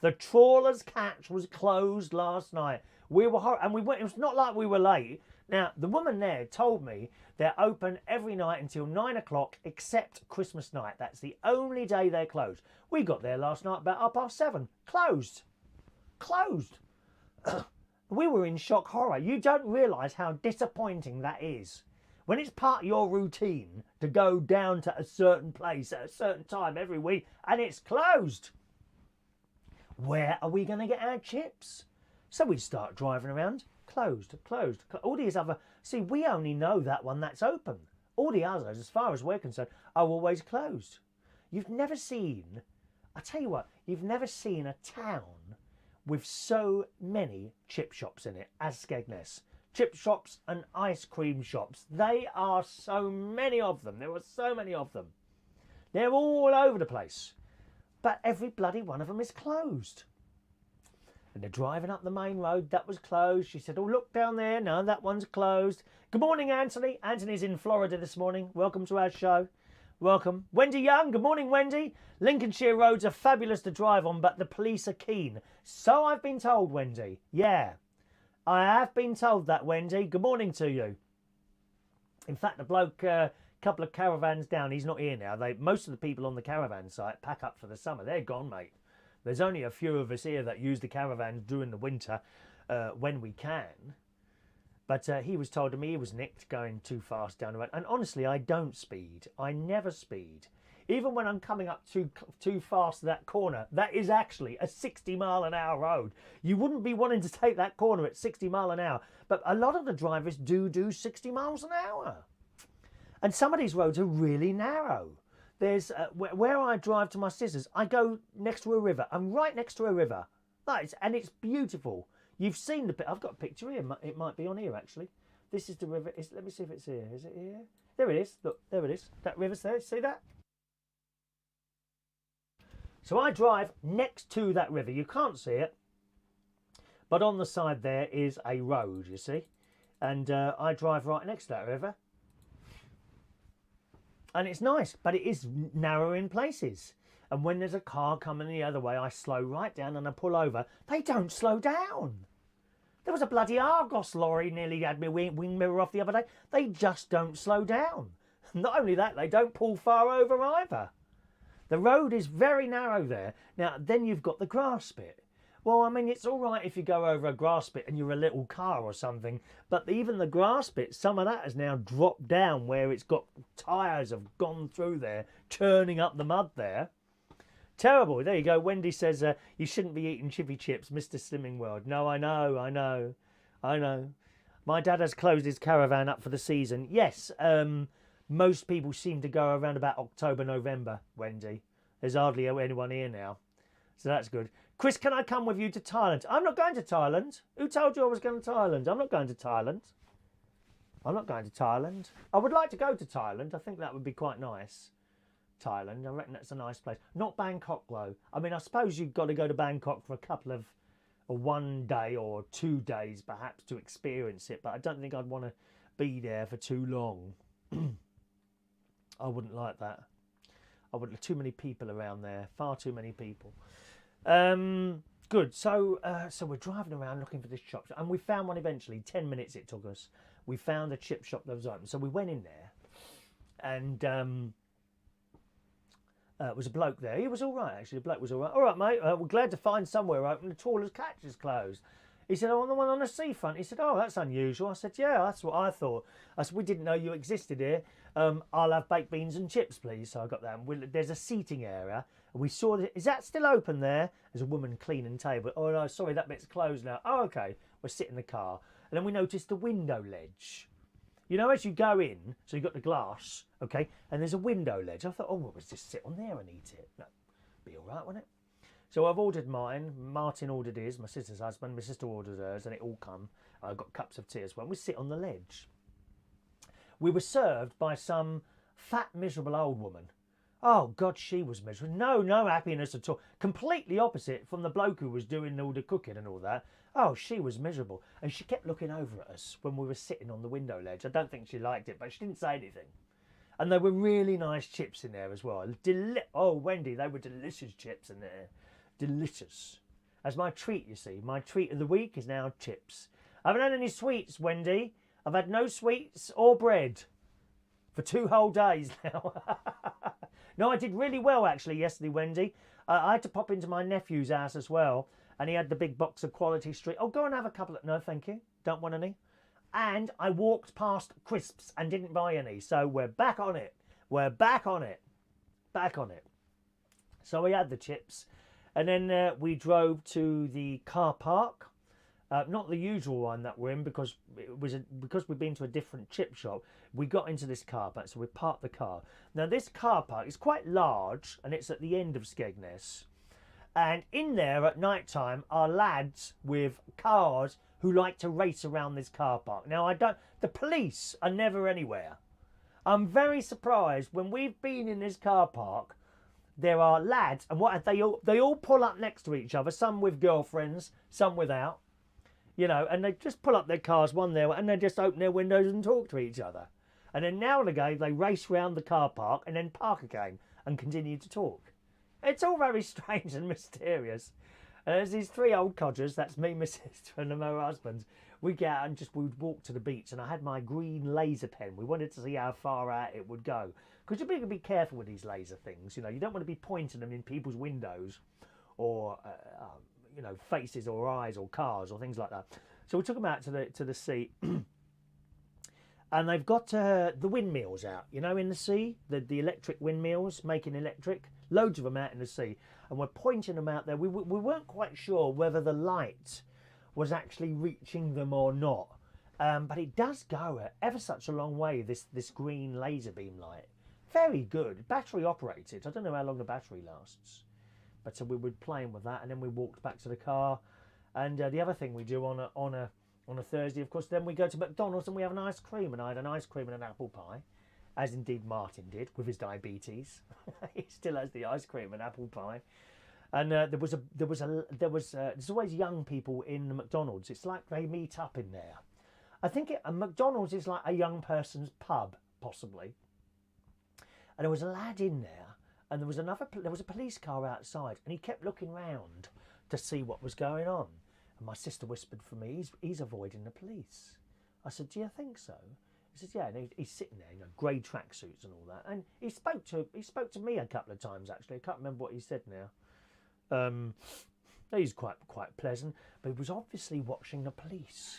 The trawler's catch was closed last night. We were and we went. It was not like we were late. Now the woman there told me they're open every night until 9 o'clock, except Christmas night. That's the only day they're closed. We got there last night about 7:30. Closed. Closed. We were in shock horror. You don't realise how disappointing that is. When it's part of your routine to go down to a certain place at a certain time every week and it's closed. Where are we going to get our chips? So we start driving around. Closed, closed. All these other... See, we only know that one that's open. All the others, as far as we're concerned, are always closed. You've never seen... I tell you what, you've never seen a town with so many chip shops in it as Skegness. Chip shops and ice cream shops. They are so many of them. There are so many of them. They're all over the place. But every bloody one of them is closed. And they're driving up the main road. That was closed. She said, oh, look down there. No, that one's closed. Good morning, Anthony. Anthony's in Florida this morning. Welcome to our show. Welcome. Wendy Young. Good morning, Wendy. Lincolnshire roads are fabulous to drive on, but the police are keen. So I've been told, Wendy. Yeah, I have been told that, Wendy. Good morning to you. In fact, the bloke... couple of caravans down, he's not here now. Most of the people on the caravan site pack up for the summer. They're gone, mate. There's only a few of us here that use the caravans during the winter when we can. But he was told to me he was nicked going too fast down the road. And honestly, I don't speed. I never speed. Even when I'm coming up too fast to that corner, that is actually a 60 mile an hour road. You wouldn't be wanting to take that corner at 60 mile an hour. But a lot of the drivers do 60 miles an hour. And some of these roads are really narrow. There's where I drive to my sister's, I go next to a river. I'm right next to a river. And it's beautiful. You've seen the... I've got a picture here. It might be on here, actually. This is the river. Let me see if it's here. Is it here? There it is. Look, there it is. That river's there. See that? So I drive next to that river. You can't see it. But on the side there is a road, you see. And I drive right next to that river. And it's nice, but it is narrow in places. And when there's a car coming the other way, I slow right down and I pull over. They don't slow down. There was a bloody Argos lorry nearly had my wing mirror off the other day. They just don't slow down. Not only that, they don't pull far over either. The road is very narrow there. Now, then you've got the grass bit. Well, I mean, it's all right if you go over a grass bit and you're a little car or something, but even the grass bit, some of that has now dropped down where it's got tyres have gone through there, churning up the mud there. Terrible. There you go. Wendy says, you shouldn't be eating chippy chips, Mr. Slimming World. No, I know. My dad has closed his caravan up for the season. Yes, most people seem to go around about October, November, Wendy. There's hardly anyone here now. So that's good. Chris, can I come with you to Thailand? I'm not going to Thailand. Who told you I was going to Thailand? I'm not going to Thailand. I'm not going to Thailand. I would like to go to Thailand. I think that would be quite nice. Thailand, I reckon that's a nice place. Not Bangkok, though. I mean, I suppose you've got to go to Bangkok for a couple of... or 1 day or 2 days, perhaps, to experience it. But I don't think I'd want to be there for too long. I wouldn't like that. I wouldn't... Too many people around there. Far too many people. Good. So we're driving around looking for this shop, and we found one eventually. 10 minutes it took us. We found a chip shop that was open. So we went in there, and it was a bloke there. He was all right, actually. The bloke was all right. All right, mate. We're glad to find somewhere open. The trawler's catch is closed. He said, oh, on the one on the seafront. He said, oh, that's unusual. I said, yeah, that's what I thought. I said, we didn't know you existed here. I'll have baked beans and chips, please. So I got that. There's a seating area. And we saw, is that still open there? There's a woman cleaning the table. Oh, no, sorry, that bit's closed now. Oh, okay. We're sitting in the car. And then we noticed the window ledge. You know, as you go in, so you've got the glass, okay, and there's a window ledge. I thought, oh, we'll just sit on there and eat it. No, be all right, wouldn't it? So I've ordered mine. Martin ordered his, my sister's husband. My sister ordered hers, and it all come. I got cups of tea as well. We sit on the ledge. We were served by some fat, miserable old woman. Oh, God, she was miserable. No happiness at all. Completely opposite from the bloke who was doing all the cooking and all that. Oh, she was miserable. And she kept looking over at us when we were sitting on the window ledge. I don't think she liked it, but she didn't say anything. And there were really nice chips in there as well. Oh, Wendy, they were delicious chips in there. Delicious. As my treat, you see. My treat of the week is now chips. I haven't had any sweets, Wendy. I've had no sweets or bread for 2 whole days now. No, I did really well, actually, yesterday, Wendy. I had to pop into my nephew's house as well, and he had the big box of Quality Street. Oh, go and have a couple of... No, thank you. Don't want any. And I walked past crisps and didn't buy any, so we're back on it. We're back on it. Back on it. So we had the chips, and then we drove to the car park. Not the usual one that we're in, because because we've been to a different chip shop. We got into this car park, so we parked the car. Now this car park is quite large, and it's at the end of Skegness. And in there at night time are lads with cars who like to race around this car park. Now the police are never anywhere. I'm very surprised when we've been in this car park. There are lads, and they all pull up next to each other. Some with girlfriends, some without. You know, and they just pull up their cars one there, and they just open their windows and talk to each other. And then now and again, they race round the car park and then park again and continue to talk. It's all very strange and mysterious. And there's these 3 old codgers, that's me, my sister, and my husband. We get out and we'd walk to the beach, and I had my green laser pen. We wanted to see how far out it would go. Because you've got to be careful with these laser things. You know, you don't want to be pointing them in people's windows or... you know, faces or eyes or cars or things like that. So we took them out to the sea, and they've got the windmills out, you know, in the sea, the electric windmills making electric, loads of them out in the sea, and we're pointing them out there. We weren't quite sure whether the light was actually reaching them or not, but it does go ever such a long way. This green laser beam light, very good, battery operated. I don't know how long the battery lasts. But so we were playing with that, and then we walked back to the car. And the other thing we do on a Thursday, of course, then we go to McDonald's and we have an ice cream. And I had an ice cream and an apple pie, as indeed Martin did with his diabetes. He still has the ice cream and apple pie. And there's always young people in the McDonald's. It's like they meet up in there. I think a McDonald's is like a young person's pub, possibly. And there was a lad in there. And there was a police car outside, and he kept looking round to see what was going on. And my sister whispered for me, he's avoiding the police. I said, do you think so? He said, yeah. And he's sitting there, you know, grey tracksuits and all that. And he spoke to me a couple of times, actually. I can't remember what he said now. He's quite pleasant, but he was obviously watching the police.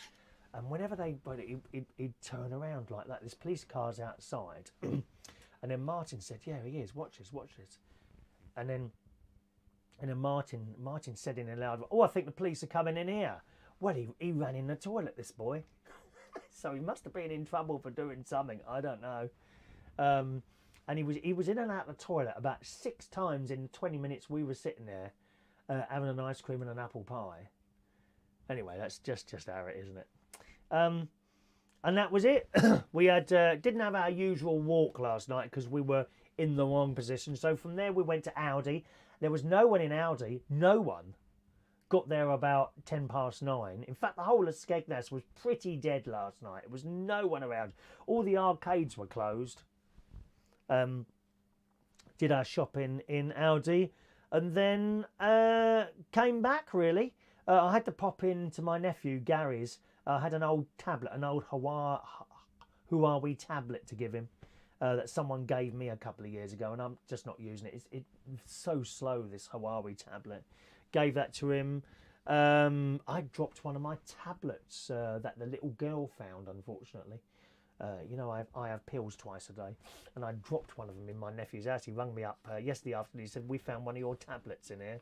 And whenever he'd turn around like that. This police car's outside. And then Martin said, yeah, he is. Watch this. And then Martin said in a loud voice, oh, I think the police are coming in here. Well, he ran in the toilet, this boy. So he must have been in trouble for doing something. I don't know. And he was in and out of the toilet about 6 times in 20 minutes we were sitting there having an ice cream and an apple pie. Anyway, that's just how it is, isn't it? And that was it. We didn't have our usual walk last night because we were in the wrong position. So from there we went to Aldi. There was no one in Aldi. No one. Got there about 9:10. In fact, the whole of Skegness was pretty dead last night. There was no one around. All the arcades were closed. Did our shopping in Aldi. And then came back, really. I had to pop into my nephew Gary's. I had an old tablet, an old Huawei tablet to give him that someone gave me a couple of years ago, and I'm just not using it. It's so slow, this Huawei tablet. Gave that to him. I dropped one of my tablets that the little girl found, unfortunately. You know, I have pills twice a day, and I dropped one of them in my nephew's house. He rang me up yesterday afternoon. He said, we found one of your tablets in here.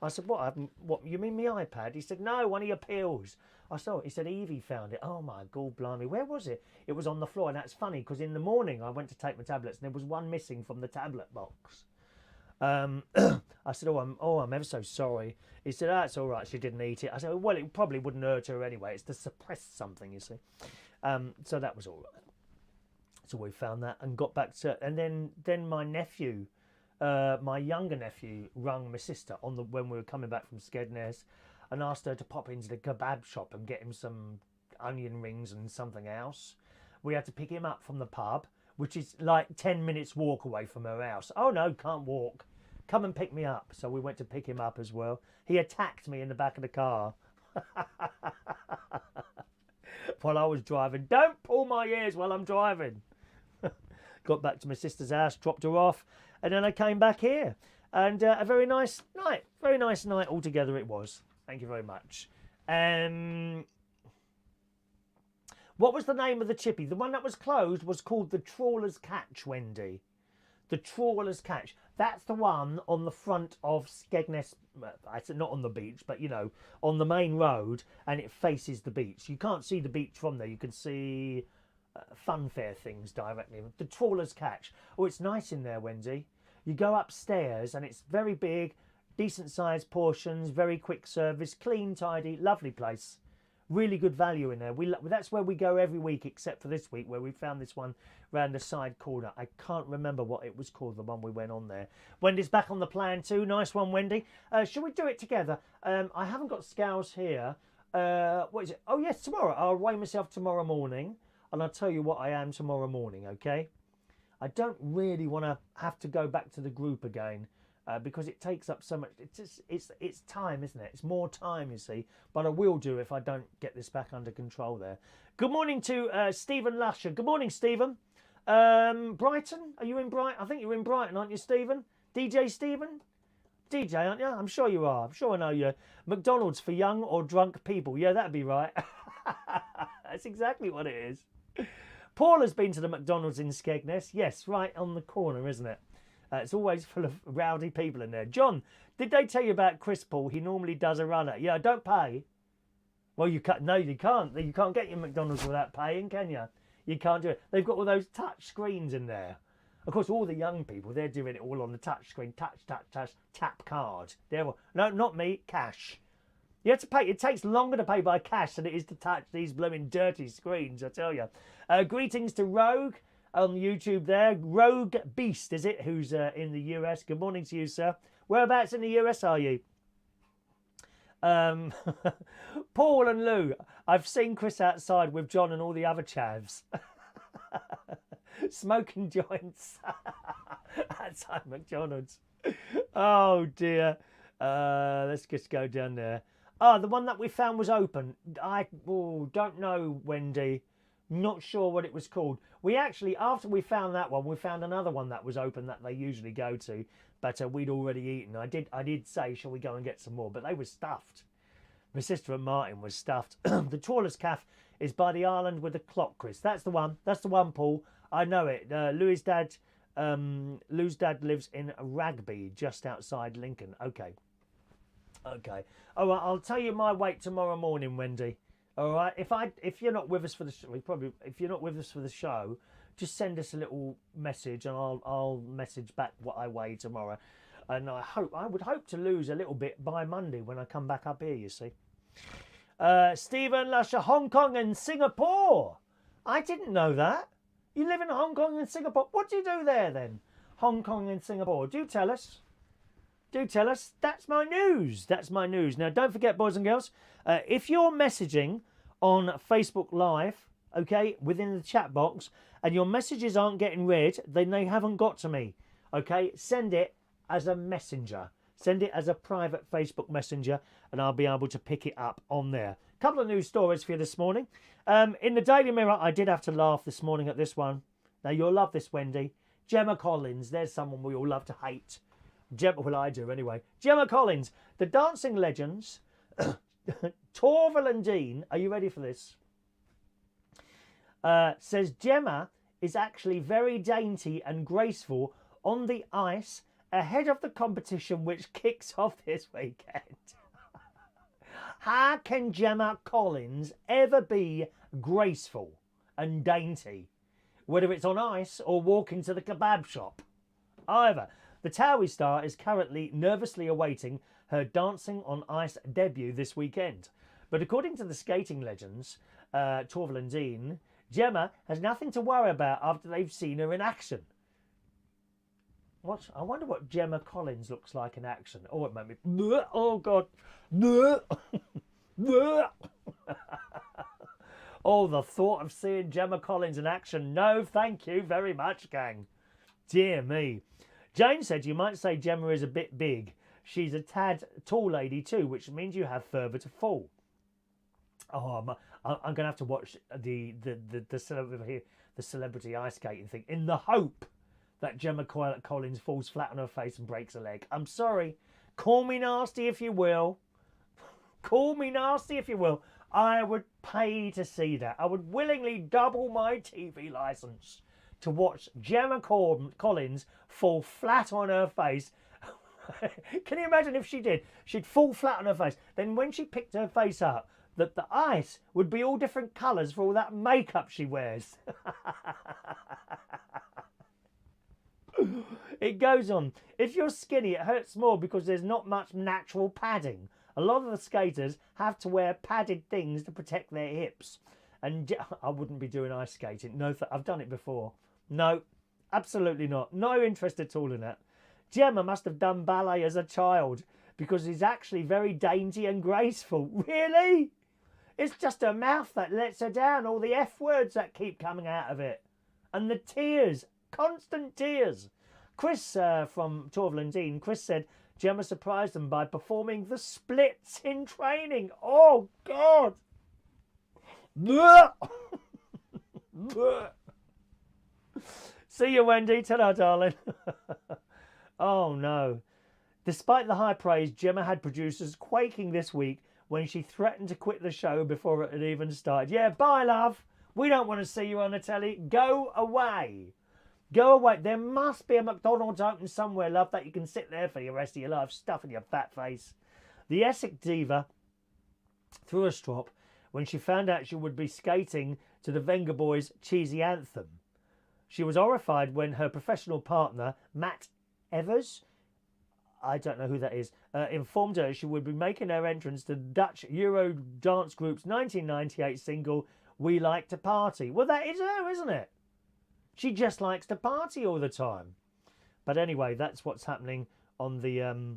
I said, what? What? You mean my iPad? He said, no, one of your pills. I saw it. He said, Evie found it. Oh my God, blimey. Where was it? It was on the floor. And that's funny because in the morning I went to take my tablets and there was one missing from the tablet box. I said, I'm ever so sorry. He said, it's all right. She didn't eat it. I said, well, it probably wouldn't hurt her anyway. It's to suppress something, you see. So that was all right. So we found that and got back to, and then my nephew, my younger nephew, rang my sister when we were coming back from Skegness, and asked her to pop into the kebab shop and get him some onion rings and something else. We had to pick him up from the pub, which is like 10 minutes walk away from her house. Oh no, can't walk. Come and pick me up. So we went to pick him up as well. He attacked me in the back of the car while I was driving. Don't pull my ears while I'm driving. Got back to my sister's house, dropped her off, and then I came back here. And a very nice night altogether it was. Thank you very much. What was the name of the chippy? The one that was closed was called the Trawler's Catch, Wendy. The Trawler's Catch. That's the one on the front of Skegness. It's not on the beach, but, you know, on the main road, and it faces the beach. You can't see the beach from there. You can see funfair things directly. The Trawler's Catch. Oh, it's nice in there, Wendy. You go upstairs, and it's very big, decent-sized portions, very quick service, clean, tidy, lovely place. Really good value in there. That's where we go every week, except for this week, where we found this one round the side corner. I can't remember what it was called, the one we went on there. Wendy's back on the plan too. Nice one, Wendy. Shall we do it together? I haven't got Scouse here. What is it? Oh, yes, tomorrow. I'll weigh myself tomorrow morning, and I'll tell you what I am tomorrow morning, okay? I don't really want to have to go back to the group again. Because it takes up so much. It's time, isn't it? It's more time, you see. But I will do if I don't get this back under control there. Good morning to Stephen Lusher. Good morning, Stephen. Brighton? Are you in Brighton? I think you're in Brighton, aren't you, Stephen? DJ Stephen? DJ, aren't you? I'm sure you are. I'm sure I know you. McDonald's for young or drunk people. Yeah, that'd be right. That's exactly what it is. Paul has been to the McDonald's in Skegness. Yes, right on the corner, isn't it? It's always full of rowdy people in there. John, did they tell you about Chris Paul? He normally does a runner. Yeah, don't pay. Well, you can't. No, you can't. You can't get your McDonald's without paying, can you? You can't do it. They've got all those touch screens in there. Of course, all the young people, they're doing it all on the touch screen. Touch, tap card. No, not me. Cash. You have to pay. It takes longer to pay by cash than it is to touch these blooming dirty screens, I tell you. Greetings to Rogue on YouTube there. Rogue Beast, is it? Who's in the US. Good morning to you, sir. Whereabouts in the US are you? Paul and Lou. I've seen Chris outside with John and all the other chavs. Smoking joints outside McDonald's. Oh, dear. Let's just go down there. The one that we found was open. I don't know, Wendy. Not sure what it was called. We actually, after we found that one, we found another one that was open that they usually go to, but we'd already eaten. I did say, shall we go and get some more? But they were stuffed. My sister and Martin was stuffed. The Trawler's Cafe is by the island with the clock, Chris. That's the one. That's the one, Paul. I know it. Lou's dad lives in Rugby, just outside Lincoln. Okay. All right. I'll tell you my weight tomorrow morning, Wendy. All right. If you're not with us for the show, if you're not with us for the show, just send us a little message and I'll message back what I weigh tomorrow. And I would hope to lose a little bit by Monday when I come back up here. You see. Stephen Lusher, Hong Kong and Singapore. I didn't know that. You live in Hong Kong and Singapore. What do you do there then? Hong Kong and Singapore. Do tell us. Do tell us. That's my news. That's my news. Now, don't forget, boys and girls, if you're messaging on Facebook Live, okay, within the chat box, and your messages aren't getting read, then they haven't got to me, okay? Send it as a messenger. Send it as a private Facebook messenger, and I'll be able to pick it up on there. Couple of news stories for you this morning. In the Daily Mirror, I did have to laugh this morning at this one. Now, you'll love this, Wendy. Gemma Collins, there's someone we all love to hate. Well, I do anyway. Gemma Collins, the dancing legends, Torval and Dean, are you ready for this? says Gemma is actually very dainty and graceful on the ice ahead of the competition which kicks off this weekend. How can Gemma Collins ever be graceful and dainty, whether it's on ice or walking to the kebab shop? However, the Towie star is currently nervously awaiting her dancing on ice debut this weekend. But according to the skating legends, Torvill and Dean, Gemma has nothing to worry about after they've seen her in action. I wonder what Gemma Collins looks like in action. Oh, it made me... Oh, God. Oh, the thought of seeing Gemma Collins in action. No, thank you very much, gang. Dear me. Jane said you might say Gemma is a bit big. She's a tad tall lady too, which means you have further to fall. Oh, I'm going to have to watch the celebrity ice skating thing in the hope that Gemma Collins falls flat on her face and breaks a leg. I'm sorry. Call me nasty if you will. Call me nasty if you will. I would pay to see that. I would willingly double my TV licence to watch Gemma Collins fall flat on her face. Can you imagine if she did? She'd fall flat on her face. Then when she picked her face up, that the ice would be all different colours for all that makeup she wears. It goes on. If you're skinny, it hurts more because there's not much natural padding. A lot of the skaters have to wear padded things to protect their hips. And I wouldn't be doing ice skating. No, I've done it before. No, absolutely not. No interest at all in that. Gemma must have done ballet as a child because she's actually very dainty and graceful. Really? It's just her mouth that lets her down. All the F words that keep coming out of it. And the tears. Constant tears. Chris from Torvill and Dean, Chris said Gemma surprised them by performing the splits in training. Oh, God. See you, Wendy. Ta-da, darling. Oh, no. Despite the high praise, Gemma had producers quaking this week when she threatened to quit the show before it had even started. Yeah, bye, love. We don't want to see you on the telly. Go away. Go away. There must be a McDonald's open somewhere, love, that you can sit there for the rest of your life, stuffing your fat face. The Essex diva threw a strop when she found out she would be skating to the Venga Boys' cheesy anthem. She was horrified when her professional partner, Matt Evers, I don't know who that is, informed her she would be making her entrance to the Dutch Euro dance group's 1998 single, We Like to Party. Well, that is her, isn't it? She just likes to party all the time. But anyway, that's what's happening on the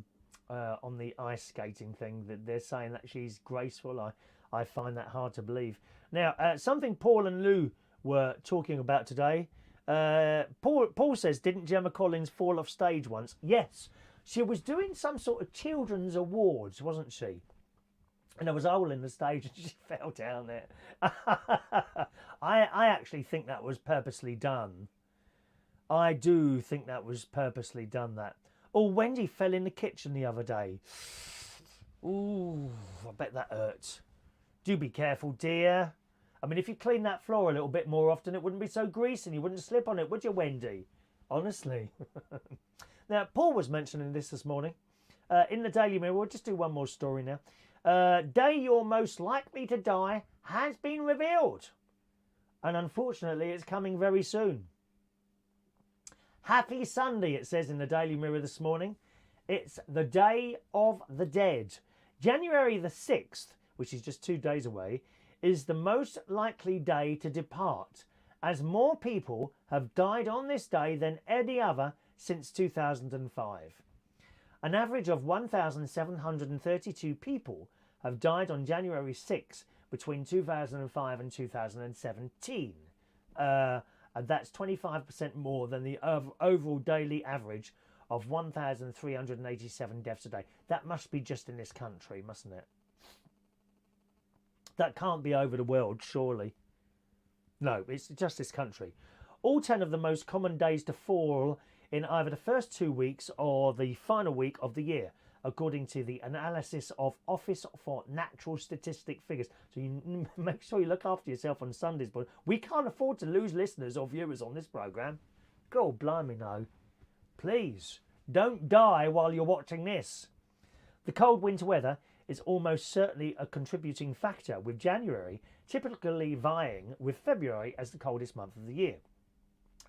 ice skating thing. That they're saying that she's graceful. I find that hard to believe. Now, something Paul and Lou were talking about today. Paul says, didn't Gemma Collins fall off stage once? Yes. She was doing some sort of children's awards, wasn't she? And there was a hole in the stage and she fell down there. I actually think that was purposely done. I do think that was purposely done, that. Oh, Wendy fell in the kitchen the other day. Ooh, I bet that hurt. Do be careful, dear. I mean, if you clean that floor a little bit more often, it wouldn't be so greasy and you wouldn't slip on it, would you, Wendy? Honestly. Now, Paul was mentioning this morning. In the Daily Mirror, we'll just do one more story now. Day you're most likely to die has been revealed. And unfortunately, it's coming very soon. Happy Sunday, it says in the Daily Mirror this morning. It's the Day of the Dead. January the 6th, which is just 2 days away, is the most likely day to depart, as more people have died on this day than any other since 2005. An average of 1,732 people have died on January 6 between 2005 and 2017. And that's 25% more than the overall daily average of 1,387 deaths a day. That must be just in this country, mustn't it? That can't be over the world, surely. No, it's just this country. All 10 of the most common days to fall in either the first 2 weeks or the final week of the year. according to the analysis of Office for Natural Statistic Figures. So you make sure you look after yourself on Sundays, but we can't afford to lose listeners or viewers on this programme. God blimey, no. Please, don't die while you're watching this. The cold winter weather is almost certainly a contributing factor, with January typically vying with February as the coldest month of the year.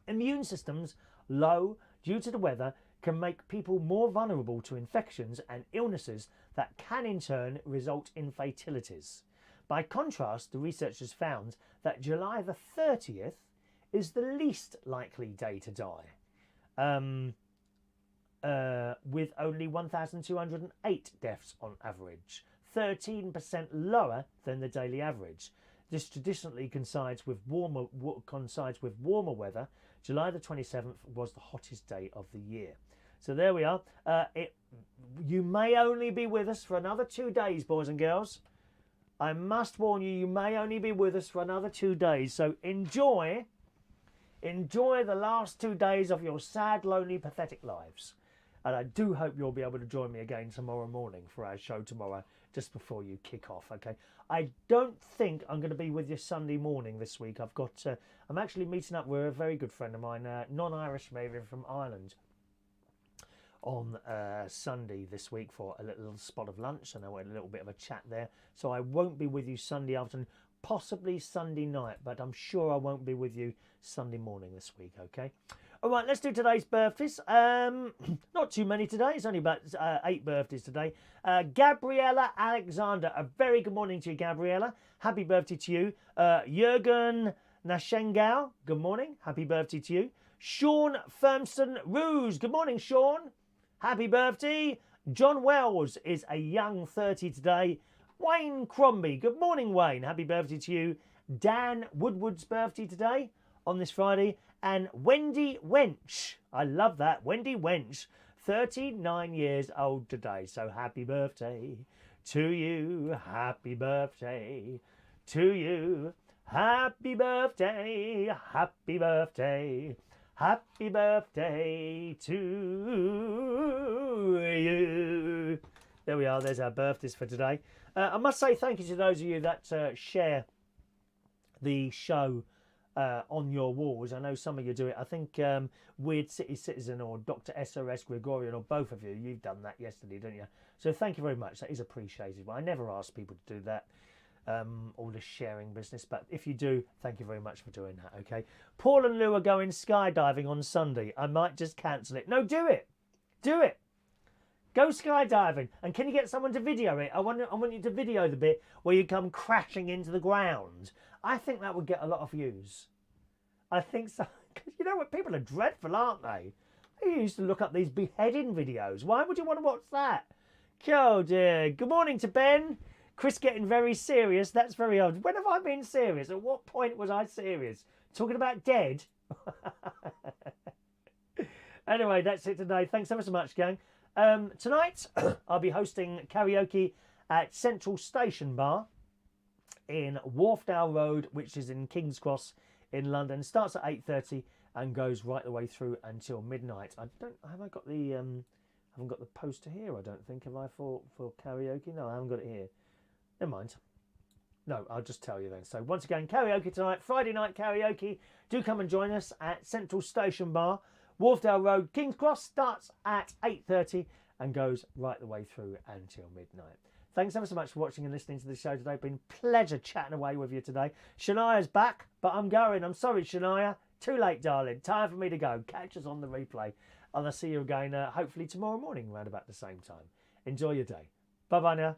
Immune systems low due to the weather can make people more vulnerable to infections and illnesses that can in turn result in fatalities. By contrast, the researchers found that July the 30th is the least likely day to die, with only 1,208 deaths on average, 13% lower than the daily average. This traditionally coincides with warmer weather. July the 27th was the hottest day of the year. So there we are. You may only be with us for another 2 days, boys and girls. I must warn you, you may only be with us for another 2 days. So enjoy the last 2 days of your sad, lonely, pathetic lives. And I do hope you'll be able to join me again tomorrow morning for our show tomorrow, just before you kick off, okay? I don't think I'm going to be with you Sunday morning this week. I'm actually meeting up with a very good friend of mine, non-Irish maybe from Ireland, on Sunday this week for a little spot of lunch, and I went a little bit of a chat there. So I won't be with you Sunday afternoon, possibly Sunday night, but I'm sure I won't be with you Sunday morning this week, okay? All right, let's do today's birthdays. Not too many today. It's only about 8 birthdays today. Gabriela Alexander. A very good morning to you, Gabriela. Happy birthday to you. Jurgen Nashengau. Good morning. Happy birthday to you. Shaun Firmston Ruse. Good morning, Shaun. Happy birthday. John Wells is a young 30 today. Wayne Crombie. Good morning, Wayne. Happy birthday to you. Dan Woodward's birthday today on this Friday. And Wendy Wench, I love that, Wendy Wench, 39 years old today. So happy birthday to you, happy birthday to you, happy birthday, happy birthday, happy birthday to you. There we are, there's our birthdays for today. I must say thank you to those of you that share the show on your walls. I know some of you do it. I think Weird City Citizen or Dr. SOS Gregorian, or both of you, you've done that yesterday, didn't you? So thank you very much. That is appreciated. Well, I never ask people to do that, all the sharing business, but if you do, thank you very much for doing that, okay? Paul and Lou are going skydiving on Sunday. I might just cancel it. No, do it. Do it. Go skydiving. And can you get someone to video it? I want you to video the bit where you come crashing into the ground. I think that would get a lot of views. I think so. Because you know what? People are dreadful, aren't they? They used to look up these beheading videos. Why would you want to watch that? Oh dear. Good morning to Ben. Chris getting very serious. That's very odd. When have I been serious? At what point was I serious? Talking about dead? Anyway, that's it today. Thanks ever so much, gang. Tonight, I'll be hosting karaoke at Central Station Bar in Wharfdale Road, which is in King's Cross in London. Starts at 8:30 and goes right the way through until midnight. Have I got the haven't got the poster here, I don't think, have I, for karaoke? No, I haven't got it here. Never mind. No, I'll just tell you then. So once again, karaoke tonight, Friday night karaoke. Do come and join us at Central Station Bar, Wharfdale Road, King's Cross. Starts at 8:30 and goes right the way through until midnight. Thanks ever so much for watching and listening to the show today. Been a pleasure chatting away with you today. Shania's back, but I'm going. I'm sorry, Shania. Too late, darling. Time for me to go. Catch us on the replay. And I'll see you again, hopefully tomorrow morning, around about the same time. Enjoy your day. Bye-bye now.